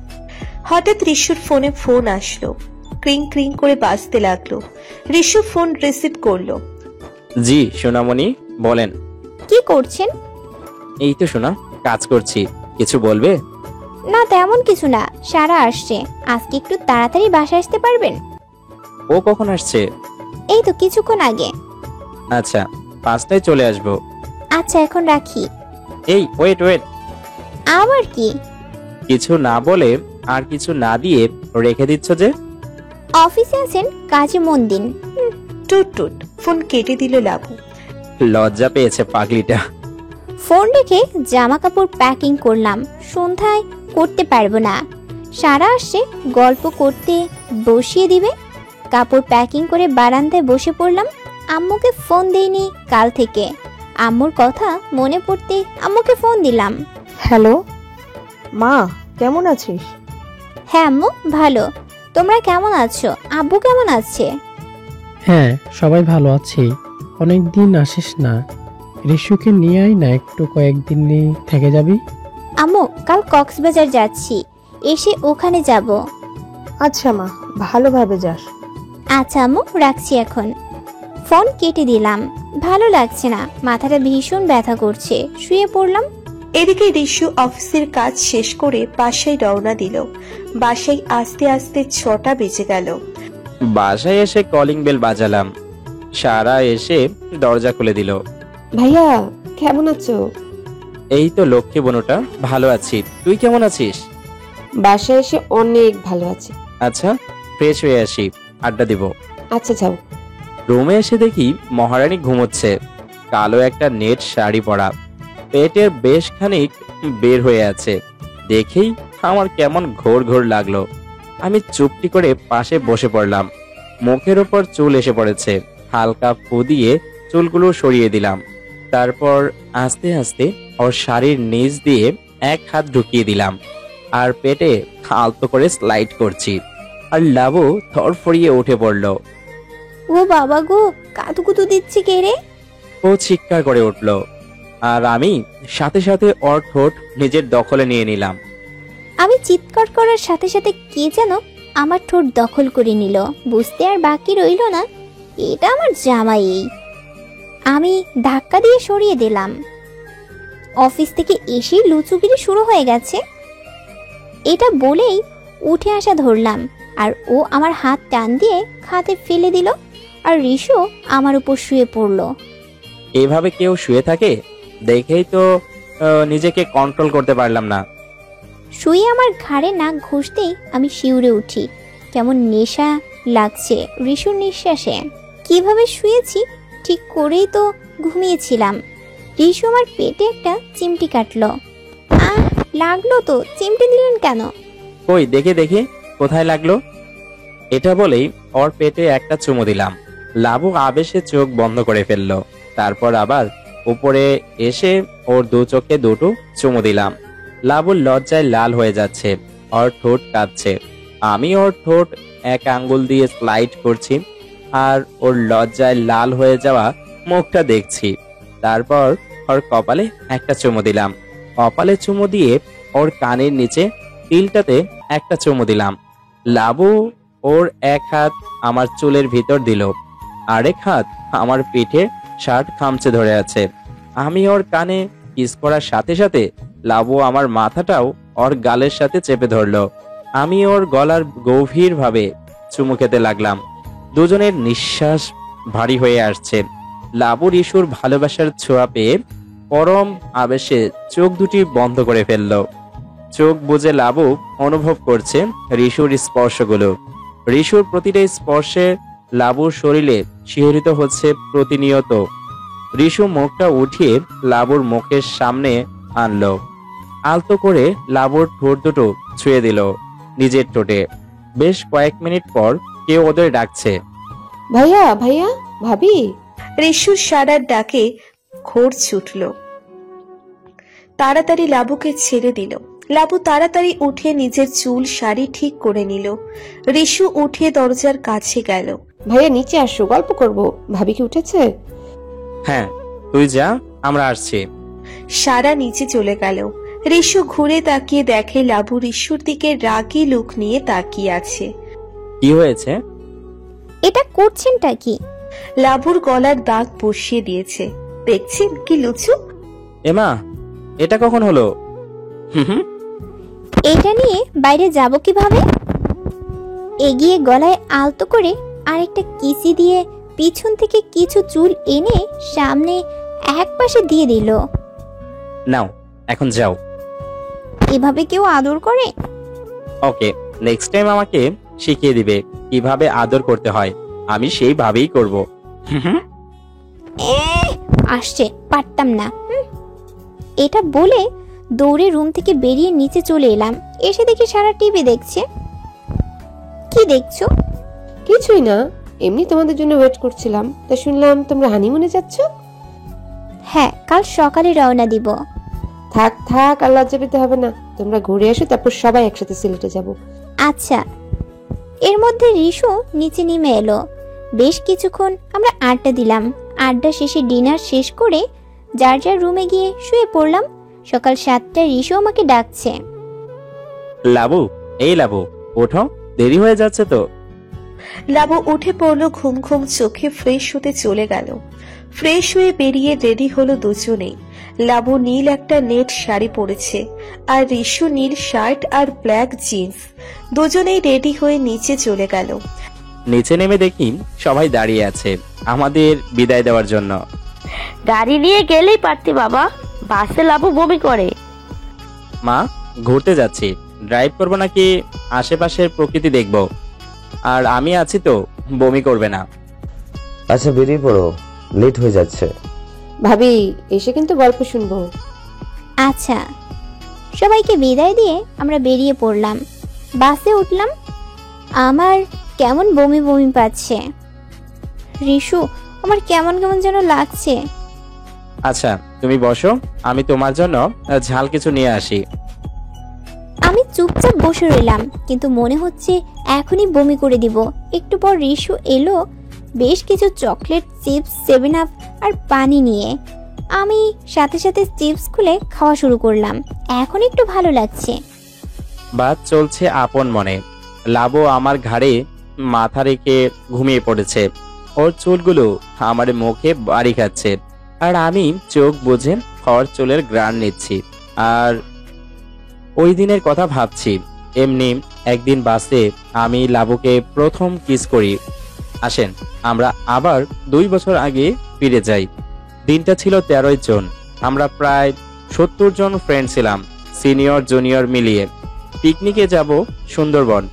হঠাৎ রিশুর ফোনে ফোন আসলো, ক্রিং ক্রিং করে বাজতে লাগলো। রিশু ফোন রিসিভ করলো। জি সোনামণি, বলেন। কি করছেন? এই তো সোনা, কাজ করছি। কিছু বলবে? না তেমন কিছু না, সারা আসছে। আজকে একটু তাড়াতাড়ি বাসায় আসতে পারবেন? ও কখন আসছে? এই তো কিছুক্ষণ আগে। আচ্ছা, 5টায় চলে আসবো। আচ্ছা এখন রাখি। এই ওয়েট ওয়েট, আবার কি? কিছু না বলে আর কিছু না দিয়ে রেখে দিচ্ছ যে? অফিসে আছেন, কাজে মন দিন। টুট টুট, ফোন কেটে দিল লাবু। লজ্জা পেয়েছে পাগলিটা। ফোন রেখে জামা কাপড় প্যাকিং করলাম। সন্ধ্যায় করতে পারবো না, সারা আসছে, গল্প করতে বসিয়ে দিবে। কাপড় প্যাকিং করে বারান্দায় বসে পড়লাম। আম্মুকে ফোন দেইনি কাল থেকে। আম্মুর কথা মনে পড়তে আম্মুকে ফোন দিলাম। হ্যালো মা, কেমন আছিস? হ্যাঁ আম্মু ভালো, তোমরা কেমন আছো? আব্বু কেমন আছে? হ্যাঁ সবাই ভালো আছি। অনেক দিন আসিস না, রিশুকে নিয়ে আয় না, একটু কয়েকদিন থেকে যাবি। আম্মু কাল কক্সবাজার যাচ্ছি, এসে ওখানে যাব। আচ্ছা মা, ভালোভাবে যাস। আচ্ছা আম্মু রাখছি এখন। ফোন কেটে দিলাম। ভালো লাগছে না, মাথাটা ভীষণ ব্যথা করছে, শুয়ে পড়লাম। এদিকে রিশু অফিসের কাজ শেষ করে বাসায় রওনা দিল। বাসায় আসতে আসতে 6টা বেজে গেল। বাসায় এসে কলিং বেল বাজালাম। সারা এসে দরজা খুলে দিল। ভাইয়া কেমন আছো? এই তো লক্ষ্মী বনুটা, ভালো আছি। তুই কেমন আছিস? বাসায় এসে অনেক ভালো আছি। আচ্ছা ফ্রেশ হয়ে আসি, আড্ডা দিব। আচ্ছা যাও। রুমে এসে দেখি মহারানী ঘুমোচ্ছে। কালো একটা নেট শাড়ি পরা, পেটের বেশ খানিক বের হয়ে আছে। দেখেই আমার কেমন ঘোর ঘোর লাগলো। আমি চুপটি করে পাশে বসে পড়লাম। মুখের ওপর চুল এসে পড়েছে, হালকা ফু দিয়ে চুলগুলো সরিয়ে দিলাম। তারপর আস্তে আস্তে ওর শাড়ির নিচ দিয়ে এক হাত ঢুকিয়ে দিলাম আর পেটে আলতো করে স্লাইড করছি। আর লাবু থরফরিয়ে উঠে পড়ল। ও বাবা গো, কাতুকুতু দিচ্ছে কে রে? ও চিৎকার করে উঠল আর আমি সাথে সাথে ওর ঠোঁট নিজের দখলে নিয়ে নিলাম। আমি চিৎকার করার সাথে সাথে কে যেন আমার ঠোঁট দখল করে নিল। বুঝতে আর বাকি রইল না, এটা আমার জামাই। আমি ধাক্কা দিয়ে সরিয়ে দিলাম। অফিস থেকে এসেই লুচুগিরি শুরু হয়ে গেছে, এটা বলেই উঠে আসা ধরলাম। আর ও আমার হাত টান দিয়ে খাতে ফেলে দিল। আর রিশু আমার উপর শুয়ে পড়ল। এইভাবে কেউ শুয়ে থাকে দেখেই তো নিজেকে কন্ট্রোল করতে পারলাম না। শুয়ে আমার ঘাড়ে নাক ঘষতেই আমি শিউরে উঠি। কেমন নেশা লাগছে রিশুর নিঃশ্বাসে। কিভাবে শুয়েছি ঠিক করেই তো ঘুমিয়েছিলাম। রিশু আমার পেটে একটা চিমটি কাটলো। আহ লাগলো তো, চিমটি দিলেন কেন? কই দেখে দেখে, কোথায় লাগলো? এটা বলেই ওর পেটে একটা চুমু দিলাম। লাবু আবেশে চোখ বন্ধ করে ফেললো। তারপর আবার উপরে এসে ওর দু চোখে দুটো চুমু দিলাম। লাবুর লজ্জায় লাল হয়ে যাচ্ছে, ওর ঠোঁট কাঁপছে। আমি ওর ঠোঁট এক আঙ্গুল দিয়ে স্লাইড করছি আর ওর লজ্জায় লাল হয়ে যাওয়া মুখটা দেখছি। তারপর ওর কপালে একটা চুমু দিলাম। কপালে চুমু দিয়ে ওর কানের নিচে তিলটাতে একটা চুমু দিলাম। লাবু ওর এক হাত আমার চুলের ভিতর দিল, আরেক হাত আমার পিঠে শার্ট খামচে ধরে আছে। আমি ওর কানে কিস করার সাথে সাথে লাবু আমার মাথাটাও ওর গালের সাথে চেপে ধরলো। আমি ওর গলার গভীরভাবে চুমু খেতে লাগলাম। দুজনের নিঃশ্বাস ভারী হয়ে আসছে। লাবুর ইস্যুর ভালোবাসার ছোঁয়া পেয়ে পরম আবেশে চোখ দুটি বন্ধ করে ফেলল। চোখ বুজে লাবু অনুভব করছে ঋষুর স্পর্শগুলো। ঋষুর প্রতিটা স্পর্শে লাবুর শরীরে শিহরিত হচ্ছে প্রতিনিয়ত। ঋষু মুখটা উঠিয়ে লাবুর মুখের সামনে আনলো, আলতো করে লাবুর ঠোঁট দুটো ছুঁয়ে দিল নিজের ঠোঁটে। বেশ কয়েক মিনিট পর কেউ ওদের ডাকছে। ভাইয়া ভাইয়া ভাবি। ঋষুর সারার ডাকে ঘোর ছুটল। তাড়াতাড়ি লাবুকে ছেড়ে দিল। লাবু তাড়াতাড়ি উঠে নিজের চুল শাড়ি ঠিক করে নিল। ঋষু উঠে দরজার কাছে গেল। ভাইয়া নিচে আসো, গল্প করব। ভাবি কি উঠেছে? হ্যাঁ, তুই যা, আমরা আসছি। সারা নিচে চলে গেল। ঋষু ঘুরে তাকিয়ে দেখে লাবু ঋষুর দিকে রাগী লুক নিয়ে তাকিয়ে আছে। কি হয়েছে? এটা করছেনটা কি? লাবুর গলার দাগ বসিয়ে দিয়েছে। দেখছেন কি লুচু? এমা, এটা কখন হলো? হুম, এটা নিয়ে বাইরে যাব কিভাবে? এগিয়ে গলায় আলতো করে আরেকটা কিসি দিয়ে পিছন থেকে কিছু চুল এনে সামনে এক পাশে দিয়ে দিল। নাও এখন যাও। এভাবে কেউ আদর করে? ওকে, নেক্সট টাইম আমাকে শিখিয়ে দিবে কিভাবে আদর করতে হয়। আমি সেইভাবেই করব। আসছে, পারতাম না। এটা বলে দৌড়ে রুম থেকে বেরিয়ে নিচে চলে এলাম। এসে দেখি সারা টিভি দেখছে। কি দেখছো? কিছুই না, এমনি তোমাদের জন্য ওয়েট করছিলাম। তা শুনলাম তোমরা হানিমুনে যাচ্ছ। হ্যাঁ, কাল সকালে রওনা দিব। থাক থাক, আর লজ্জা পেতে হবে না। তোমরা ঘুরে আসো, তারপর সবাই একসাথে সিলেটে যাব। আচ্ছা। এর মধ্যে ঋষু নিচে নেমে এলো। বেশ কিছুক্ষণ আমরা আড্ডা দিলাম। আড্ডা শেষে ডিনার শেষ করে যার যার রুমে গিয়ে শুয়ে পড়লাম। সকাল 7টায় ঋষু আমাকে ডাকছে। লাবু, এই লাবু, ওঠো, দেরি হয়ে যাচ্ছে তো। লাবু উঠে পড়লো, ঘুম ঘুম চোখে ফ্রেশ হতে চলে গেল। ফ্রেশ হয়ে বেরিয়ে রেডি হলো দুজনেই। লাবু নীল একটা নেট শাড়ি পরেছে আর ঋষু নীল শার্ট আর ব্ল্যাক জিন্স। দুজনেই রেডি হয়ে নিচে চলে গেল। নিচে নেমে দেখি সবাই দাঁড়িয়ে আছে আমাদের বিদায় দেওয়ার জন্য। গাড়ি নিয়ে গেলেই পারতি বাবা, বাসে লাবু বমি করে। মা, ঘুরতে যাচ্ছি। ড্রাইভ করবো নাকি আশেপাশের প্রকৃতি দেখব? আর আমি আছি তো, বমি করবে না। আচ্ছা বেরিয়ে পড়ো, লেট হয়ে যাচ্ছে। ভাবি এসে কিন্তু গল্প শুনবো। আচ্ছা। সবাইকে বিদায় দিয়ে আমরা বেরিয়ে পড়লাম। বাসে উঠলাম। আমার কেমন বমি বমি পাচ্ছে। ঋষু, আমার কেমন কেমন যেন লাগছে। আচ্ছা তুমি বসো, আমি তোমার জন্য ঝাল কিছু নিয়ে আসি। আমি চুপচাপ বসে রইলাম, কিন্তু মনে হচ্ছে এখনই বমি করে দিব। একটু পর ঋষু এলো বেশ কিছু চকলেট, চিপস, 7 আপ আর পানি নিয়ে। আমি সাথে সাথে চিপস খুলে খাওয়া শুরু করলাম। এখন একটু ভালো লাগছে। বাদ চলছে আপন মনে। লাবু আমার ঘাড়ে মাথা রেখে ঘুমিয়ে পড়েছে। ওর চুলগুলো আমার মুখে বাড়ি খাচ্ছে আর আমি চোখ বুজে ওর চুলের গ্রান নিচ্ছি আর ওই দিনের কথা ভাবছি। এমনি একদিন বাসে আমি লাবুকে প্রথম কিস করি। আসেন আমরা আবার 2 বছর আগে ফিরে যাই। দিনটা ছিল 13 জন। আমরা প্রায় 70 জন ফ্রেন্ড ছিলাম, সিনিয়র জুনিয়র মিলিয়ে। পিকনিকে যাব সুন্দরবন।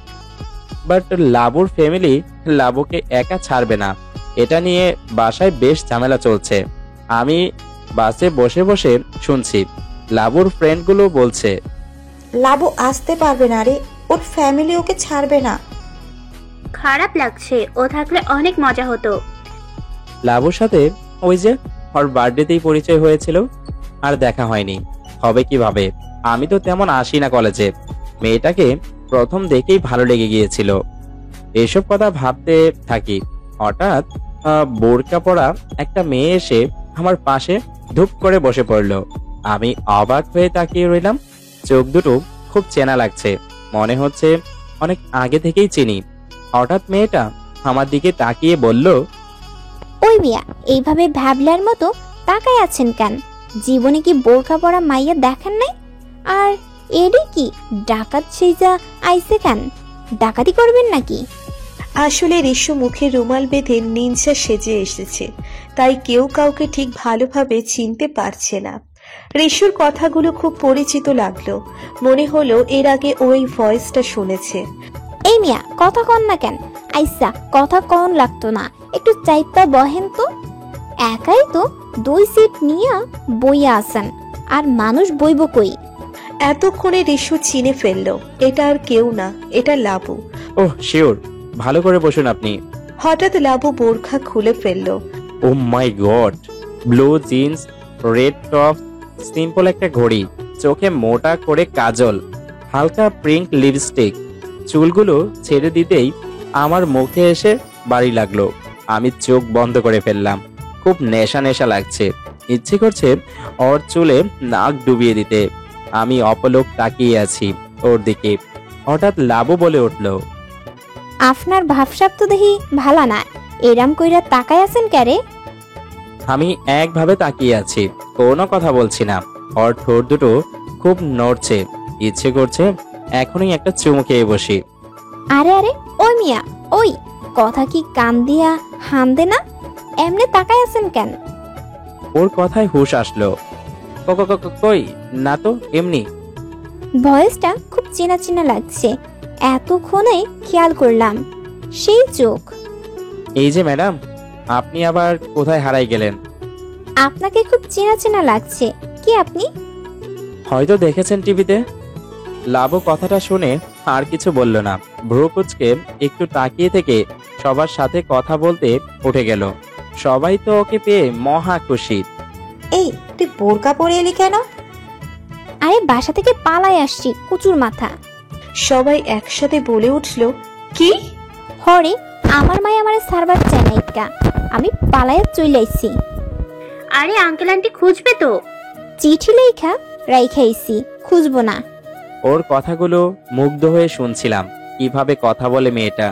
বাট লাবুর ফ্যামিলি লাবুকে একা ছাড়বে না, এটা নিয়ে বাসায় বেশ ঝামেলা চলছে। আমি বাসে বসে বসে শুনছি লাবুর ফ্রেন্ডগুলো বলছে লাবু আসতে পারবে না রে, ওর ফ্যামিলি ওকে ছাড়বে না। খারাপ লাগছে, ও থাকলে অনেক মজা হতো। লাবুর সাথে ওই যে ওর বার্থডেতেই পরিচয় হয়েছিল, আর দেখা হয়নি। হবে কিভাবে? আমি তো তেমন আসি না কলেজে। মেয়েটাকে প্রথম দেখেই ভালো লেগে গিয়েছিল। এসব কথা ভাবতে থাকি। হঠাৎ বোরকা পরা একটা মেয়ে এসে আমার পাশে ধুপ করে বসে পড়লো। আমি অবাক হয়ে তাকিয়ে রইলাম। চোখ দুটো খুব চেনা লাগছে, মনে হচ্ছে অনেক আগে থেকেই চিনি। হঠাৎ মেয়েটা আমার দিকে তাকিয়ে বলল, ওই মিয়া, এইভাবে ভ্যাবলার মতো তাকায় আছেন কেন? জীবনে কি বোরকা পরা মাইয়া দেখেন নাই? আর এডি কি ডাকাত সেজা আইছে কেন? ডাকাতি করবেন নাকি? আসলে রিশু মুখে রুমাল বেঁধে নিনজা সেজে এসেছে, তাই কেউ কাউকে ঠিক ভালোভাবে চিনতে পারছে না। রিশুর কথাগুলো খুব পরিচিত লাগলো, মনে হলো এর আগে ওই ভয়েসটা শুনেছে। এই মিয়া, কথা কন না কেন? আইসা কথা কন লাগতো না, একটু চাইপা বহেন তো। একাই তো 2 সিট নিয়ে বইয়া আছেন, আর মানুষ বইব কই? এতক্ষণে রিশু চিনে ফেললো এটা আর কেউ না, এটা লাবু। ওহ শিওর, ভালো করে বসুন আপনি। হঠাৎ লাবু বোরখা খুলে ফেললো। Oh my god, blue jeans, red top, simple একটা ঘড়ি, চোখে মোটা করে কাজল, হালকা পিঙ্ক লিপস্টিক। চুলগুলো ছেড়ে দিতেই আমার মুখে এসে বাড়ি লাগলো। আমি চোখ বন্ধ করে ফেললাম। খুব নেশা নেশা লাগছে, ইচ্ছে করছে ওর চুলে নাক ডুবিয়ে দিতে। আমি অপলক তাকিয়ে আছি ওর দিকে। হঠাৎ লাবু বলে উঠল, আপনার ভাবসাব তো দেখি ভালা না, এরাম কইরা তাকায় আছেন ক্যারে? আমি একভাবে তাকিয়ে আছি, কোনো কথা বলছি না। ওর ঠোঁট দুটো খুব নড়ছে, ইচ্ছে করছে এখনই একটা চুমু খেয়ে বসি। আরে আরে, ওই মিয়া, ওই কথা কি কান দিয়া হামদে না? এমনে তাকায় আছেন কেন? ওর কথায় হুঁশ আসলো। কই না তো, এমনি। ভয়েসটা খুব চেনা চেনা লাগছে, এতক্ষণে খেয়াল করলাম। সেই চোখ। এই যে ম্যাডাম, আপনি আবার কোথায় হারাই গেলেন? আপনাকে খুব চেনা চেনা লাগছে। কি আপনি? হয়তো দেখেছেন টিভিতে। লাবু কথাটা শুনে আর কিছু বলল না, ভ্রু কুঁচকে একটু তাকিয়ে থেকে সবার সাথে কথা বলতে উঠে গেল। সবাই তো ওকে পেয়ে মহা খুশি। এই তুই বোরকা পরে এলি কেন? আরে বাসা থেকে পালায় আসছি, কুচুর মাথা। সবাই একসাথে বলে উঠলো, কি? হরে, আমার মাই আমারে সার্ভার চাইনাইকা, আমি পালায়া চলে আইছি। আরে আঙ্কেল আন্টি খুঁজবে তো। চিঠি লেখা রাইখাইছি, খুঁজবো না। ওর কথাগুলো মুগ্ধ হয়ে শুনছিলাম, কিভাবে কথা বলে মেয়েটা।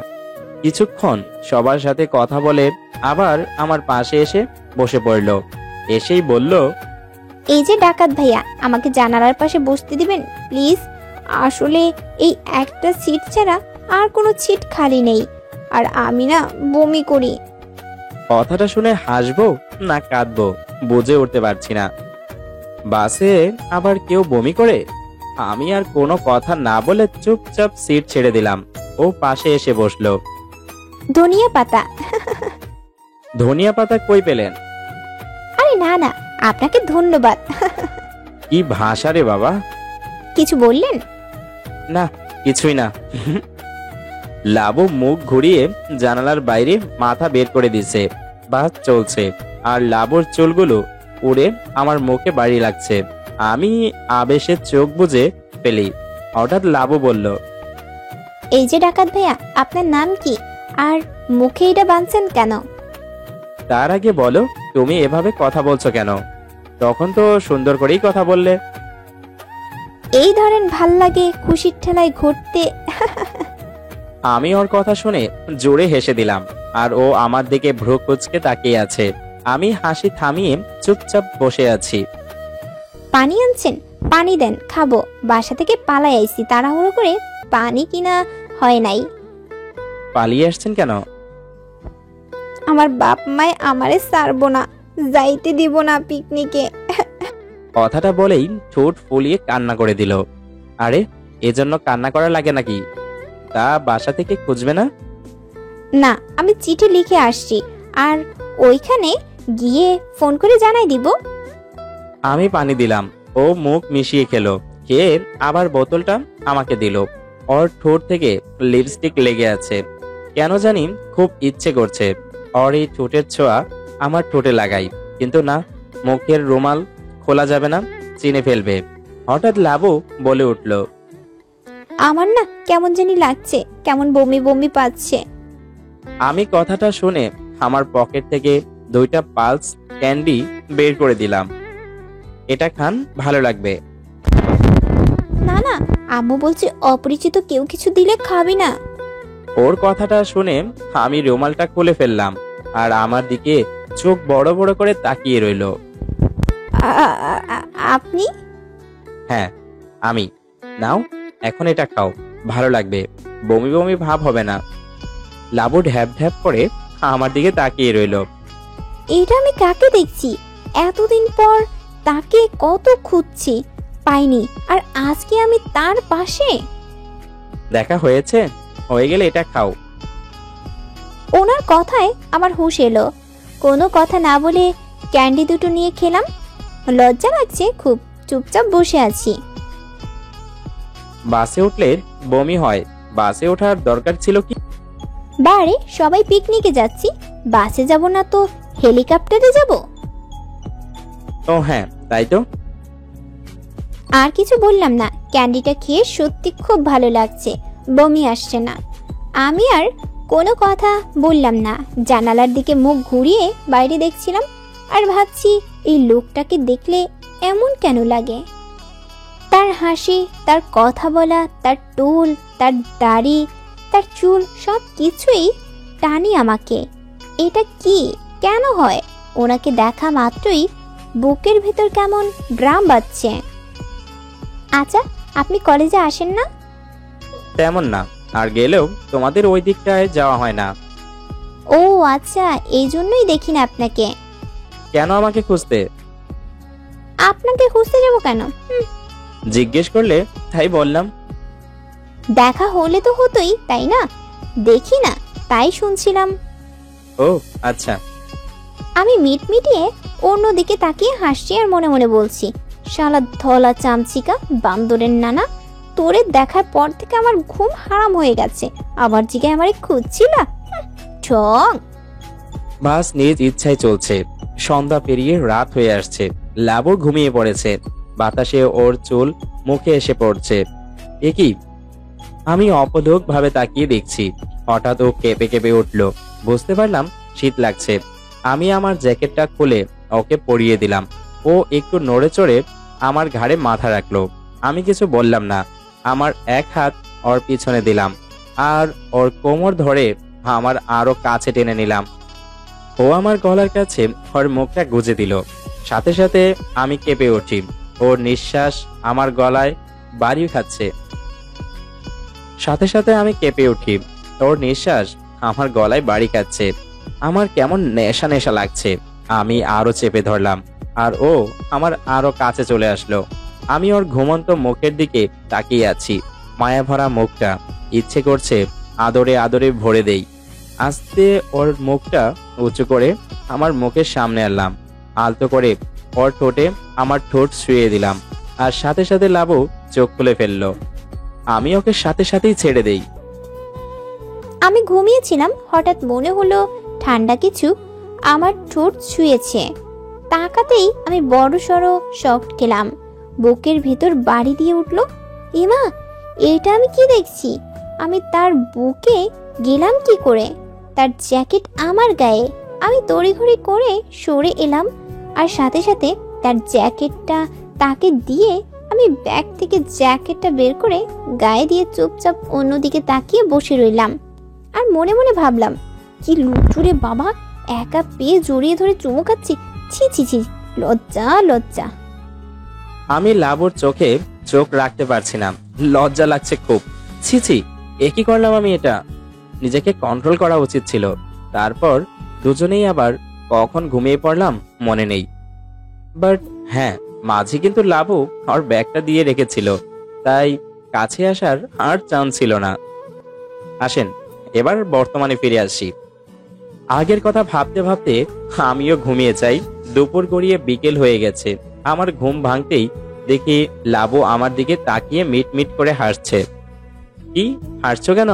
কিছুক্ষণ সবার সাথে কথা বলে আবার আমার পাশে এসে বসে পড়ল। এসেই বলল, এই যে ডাকাত ভাইয়া, আমাকে জানালার পাশে বসতে দিবেন প্লিজ? আসলে এই একটা সিট ছাড়া আর কোনো সিট খালি নেই, আর আমি না বমি করি। কথাটা শুনে হাসবো না কাঁদবো বুঝে উঠতে পারছি না। বাসে আবার কেউ বমি করে? আমি আর কোনো কথা না বলে চুপচাপ সিট ছেড়ে দিলাম। ও পাশে এসে বসলো। ধনিয়া পাতা। ধনিয়া পাতা কই পেলেন? আরে না না, আপনাকে ধন্যবাদ। কি ভাষা রে বাবা! কিছু বললেন? না, কিছুই না। লাবু মুখ ঘুরিয়ে জানালার বাইরে মাথা বের করে দিছে। বাস চলছে, আর লাবুর চুলগুলো উড়ে আমার মুখে বাড়ি লাগছে। আমি আবেশে চোখ বুজে ফেলি। হঠাৎ লাবু বলল, এই যে ডাকাত ভাইয়া, আপনার নাম কি? আর মুখে এটা বাঁধছেন কেন? তার আগে বলো, তুমি এভাবে কথা বলছো কেন? তখন তো সুন্দর করেই কথা বললে। এই ধরেন ভাল লাগে খুশির ঠেলায় ঘুরতে। আমি ওর কথা শুনে জোরে হেসে দিলাম, আর ও আমার দিকে ভ্রু কুঁচকে তাকিয়ে আছে। আমি হাসি থামিয়ে চুপচাপ বসে আছি। পানি আনছেন? পানি দেন, খাবো। বাসা থেকে পালাই আইছি, তাড়াহুড়ো করে পানি কিনা হয় নাই। পালিয়ে আসছেন কেন? আমার বাপ মায় আমারে ছাড়বো না, যাইতে দিব না পিকনিকে। কথাটা বলেই ঠোঁট ফুলিয়ে কান্না করে দিল। আরে, এজন্য কান্না করা লাগে নাকি? তা বাসা থেকে খুঁজবে না? না, আমি চিঠি লিখে আসছি, আর ওইখানে গিয়ে ফোন করে জানাই দিব। আমি পানি দিলাম, ও মুখ মিশিয়ে খেলো। খেয়ে আবার বোতলটা আমাকে দিল। ওর ঠোঁট থেকে লিপস্টিক লেগে আছে। কেন জানি খুব ইচ্ছে করছে ওর এই ঠোঁটের ছোঁয়া আমার ঠোঁটে লাগাই, কিন্তু না, মুখের রুমাল খোলা যাবে না, চিনে ফেলবে। হঠাৎ লাবু বলে উঠল, আমার না কেমন জানি লাগছে, কেমন বমি বমি পাচ্ছে। আমি কথাটা শুনে আমার পকেট থেকে 2টা পালস ক্যান্ডি বের করে দিলাম। এটা খান, ভালো লাগবে। না না, আম্মু বলছে অপরিচিত কেউ কিছু দিলে খাবি না। ওর কথাটা শুনে আমি রুমালটা খুলে ফেললাম আর আমার দিকে চোখ বড় বড় করে তাকিয়ে রইল। আপনি? হ্যাঁ আমি। নাও এখন এটা খাও, ভালো লাগবে, বমি বমি ভাব হবে না। লাবু ঢ্যাপ ঢ্যাপ করে আমার দিকে তাকিয়ে রইল। এটা আমি কাকে দেখছি? এতদিন পর তাকে কত খুঁজছি, পাইনি, আর আজকে আমি তার পাশে। দেখা হয়েছে, হয়ে গেলে এটা খাও। ওনার কথায় আমার হুঁশ এলো। কোনো কথা না বলে ক্যান্ডি দুটো নিয়ে খেলাম। লজ্জা লাগছে খুব, চুপচাপ বসে আছি। বাসে উঠলে বমি হয়, বাসে ওঠার দরকার ছিল কি? বারে সবাই পিকনিকে যাচ্ছি, বাসে যাব না তো হেলিকপ্টারে যাব? ও হ্যাঁ, তাই তো। আর কিছু বললাম না। ক্যান্ডিটা খেয়ে সত্যি খুব ভালো লাগছে, বমি আসছে না। আমি আর কোনো কথা বললাম না, জানালার দিকে মুখ ঘুরিয়ে বাইরে দেখছিলাম আর ভাবছি এই লোকটাকে দেখলে এমন কেন লাগে। তার হাসি, তার কথা বলা, তার টোল, তার দাড়ি, তার চুল, সব কিছুই টানি আমাকে। এটা কি, কেন হয়? ওনাকে দেখা মাত্রই বুকের ভেতর কেমন গ্রাম বাজছে। আচ্ছা, আপনি কলেজে আসেন না? তেমন না, আর গেলেও তোমাদের ওই দিকটায় যাওয়া হয় না। ও আচ্ছা, এই জন্যই দেখি না আপনাকে। কেন আমাকে খুঁজতে? আপনাকে খুঁজতে যাব কেন? জিজ্ঞেস করলে তাই বললাম। দেখা হলে তো হতোই, তাই না? দেখি না, তাই শুনছিলাম। ও আচ্ছা। আমি মিটমিটিয়ে অন্যদিকে তাকিয়ে হাসছি আর মনে মনে বলছি, শালা ধলা চামচিকা বান্দরের নানা, তোরে দেখার পর থেকে আমার ঘুম হারাম হয়ে গেছে, আবার জিগে আমারে খুঁজছিল। ঠং। বাস নিজ ইচ্ছায় চলছে। সন্ধ্যা পেরিয়ে রাত হয়ে আসছে। লাবুর ঘুমিয়ে পড়েছে। বাতাসে ওর চুল মুখে এসে পড়ছে। এ কি? আমি অপলক ভাবে তাকিয়ে দেখছি। হঠাৎ ও কেঁপে কেঁপে উঠল। বুঝতে পারলাম শীত লাগছে। আমি আমার জ্যাকেটটা খুলে ওকে পরিয়ে দিলাম। ও একটু নড়ে চড়ে আমার ঘাড়ে মাথা রাখলো। আমি কিছু বললাম না। আমার এক হাত ওর পিছনে দিলাম আর ওর কোমর ধরে আমার আরো কাছে টেনে নিলাম। ও আমার গলার কাছে ওর মুখটা গুজে দিল। সাথে সাথে আমি কেঁপে উঠি। ওর নিঃশ্বাস আমার গলায় বাড়ি খাচ্ছে। সাথে সাথে আমি কেঁপে উঠি। ওর নিঃশ্বাস আমার গলায় বাড়ি খাচ্ছে। আমার কেমন নেশা নেশা লাগছে। আমি আরো চেপে ধরলাম আর ও আমার আরো কাছে চলে আসলো। আমি ওর ঘুমন্ত মুখের দিকে তাকিয়ে আছি। মায়া ভরা মুখটা, ইচ্ছে করছে আদরে আদরে ভরে দেই। আস্তে ওর মুখটা উঁচু করে আমার মুখের সামনে আনলাম। আলতো করে ওর ঠোঁটে আমার ঠোঁট শুয়ে দিলাম আর সাথে সাথে লাবু চোখ খুলে ফেললো। আমি ওকে সাথে সাথেই ছেড়ে দেই। আমি ঘুমিয়েছিলাম, হঠাৎ মনে হলো ঠান্ডা কিছু আমার ঠোঁট ছুঁয়েছে। তাকাতেই আমি বড় সড়ো শক খেলাম। বুকের ভেতর বাড়ি দিয়ে উঠল। এমা, এটা আমি কি দেখছি? আমি তার বুকে গেলাম কি করে? তার জ্যাকেট আমার গায়ে। আমি তড়িঘড়ি করে সরে এলাম আর সাথে সাথে তার জ্যাকেটটা তাকে দিয়ে আমি ব্যাগ থেকে জ্যাকেটটা বের করে গায়ে দিয়ে চুপচাপ অন্যদিকে তাকিয়ে বসে রইলাম। আর মনে মনে ভাবলাম, কি লুচুরে বাবা, একা পেয়ে জড়িয়ে ধরে চুমু খাচ্ছি। ছি ছি ছি, লজ্জা লজ্জা। আমি লাবুর চোখে চোখ রাখতে পারছি না। লজ্জা লাগছে খুব। ছি ছি, এ কি করলাম আমি? এটা নিজেকে কন্ট্রোল করা উচিত ছিল। তারপর দুজনেই আবার কখন ঘুমিয়ে পড়লাম মনে নেই। বাট হ্যাঁ, মাঝে কিন্তু লাবু ওর ব্যাগটা দিয়ে রেখেছিল, তাই কাছে আসার আর চান্স ছিল না। আসেন এবার বর্তমানে ফিরে আসি। আগের কথা ভাবতে ভাবতে আমিও ঘুমিয়ে যাই। দুপুর গড়িয়ে বিকেল হয়ে গেছে। আমার ঘুম ভাঙতেই দেখি লাবু আমার দিকে তাকিয়ে মিট মিট করে হাসছে। কি হাসছো কেন?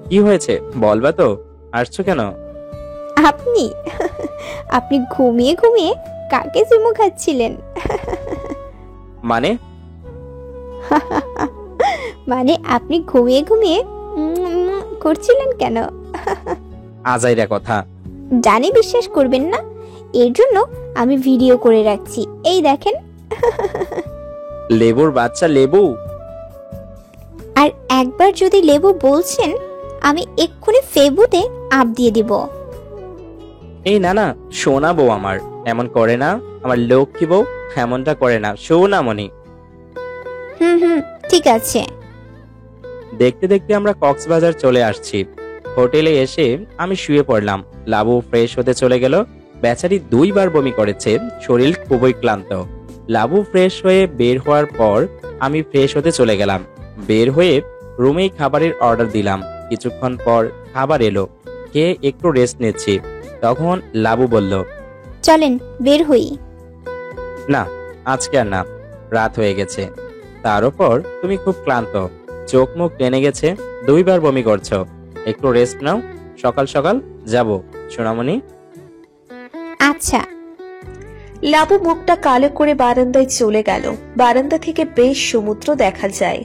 কি হয়েছে বলবা তো? হাসছো কেন? আপনি আপনি ঘুমিয়ে ঘুমিয়ে কাকে চুমু খাচ্ছিলেন? মানে? মানে আপনি ঘুমিয়ে ঘুমিয়ে করছিলেন কেন? আজাইরা কথা। জানি বিশ্বাস করবেন না, এর জন্য আমি ভিডিও করে রাখছি। এই দেখেন। লেবুর বাচ্চা লেবু। আর একবার যদি লেবু বলছেন, আমি এক্ষুনি ফেসবুকে আপ দিয়ে দিব। এই না না, সোনা বউ আমার এমন করে না, আমার লক্ষ্মী বউ এমনটা করে না, সোনামণি। হুম, ঠিক আছে। দেখতে দেখতে আমরা কক্সবাজার চলে আসছি। হোটেলে এসে আমি শুয়ে পড়লাম। লাবু ফ্রেশ হতে চলে গেল। বেচারি 2 বার বমি করেছে, শরীর খুবই ক্লান্ত। লাবু ফ্রেশ হয়ে বের হওয়ার পর আমি ফ্রেশ হতে চলে গেলাম। বের হয়ে রুমেই খাবারের অর্ডার দিলাম। কিছুক্ষণ পর খাবার এলো। খেয়ে একটু রেস্ট নিচ্ছি, তখন লাবু বলল, চলেন বের হই। না, আজকে আর না, রাত হয়ে গেছে। তার উপর তুমি খুব ক্লান্ত, চোখ মুখ টেনে গেছে, 2 বার বমি করছো, একটু রেস্ট নাও, সকাল সকাল যাব সোনামণি। আচ্ছা। লাবু মুখটা কালো করে বারান্দায় চলে গেল। বারান্দা থেকে বেশ সমুদ্র দেখা যায়।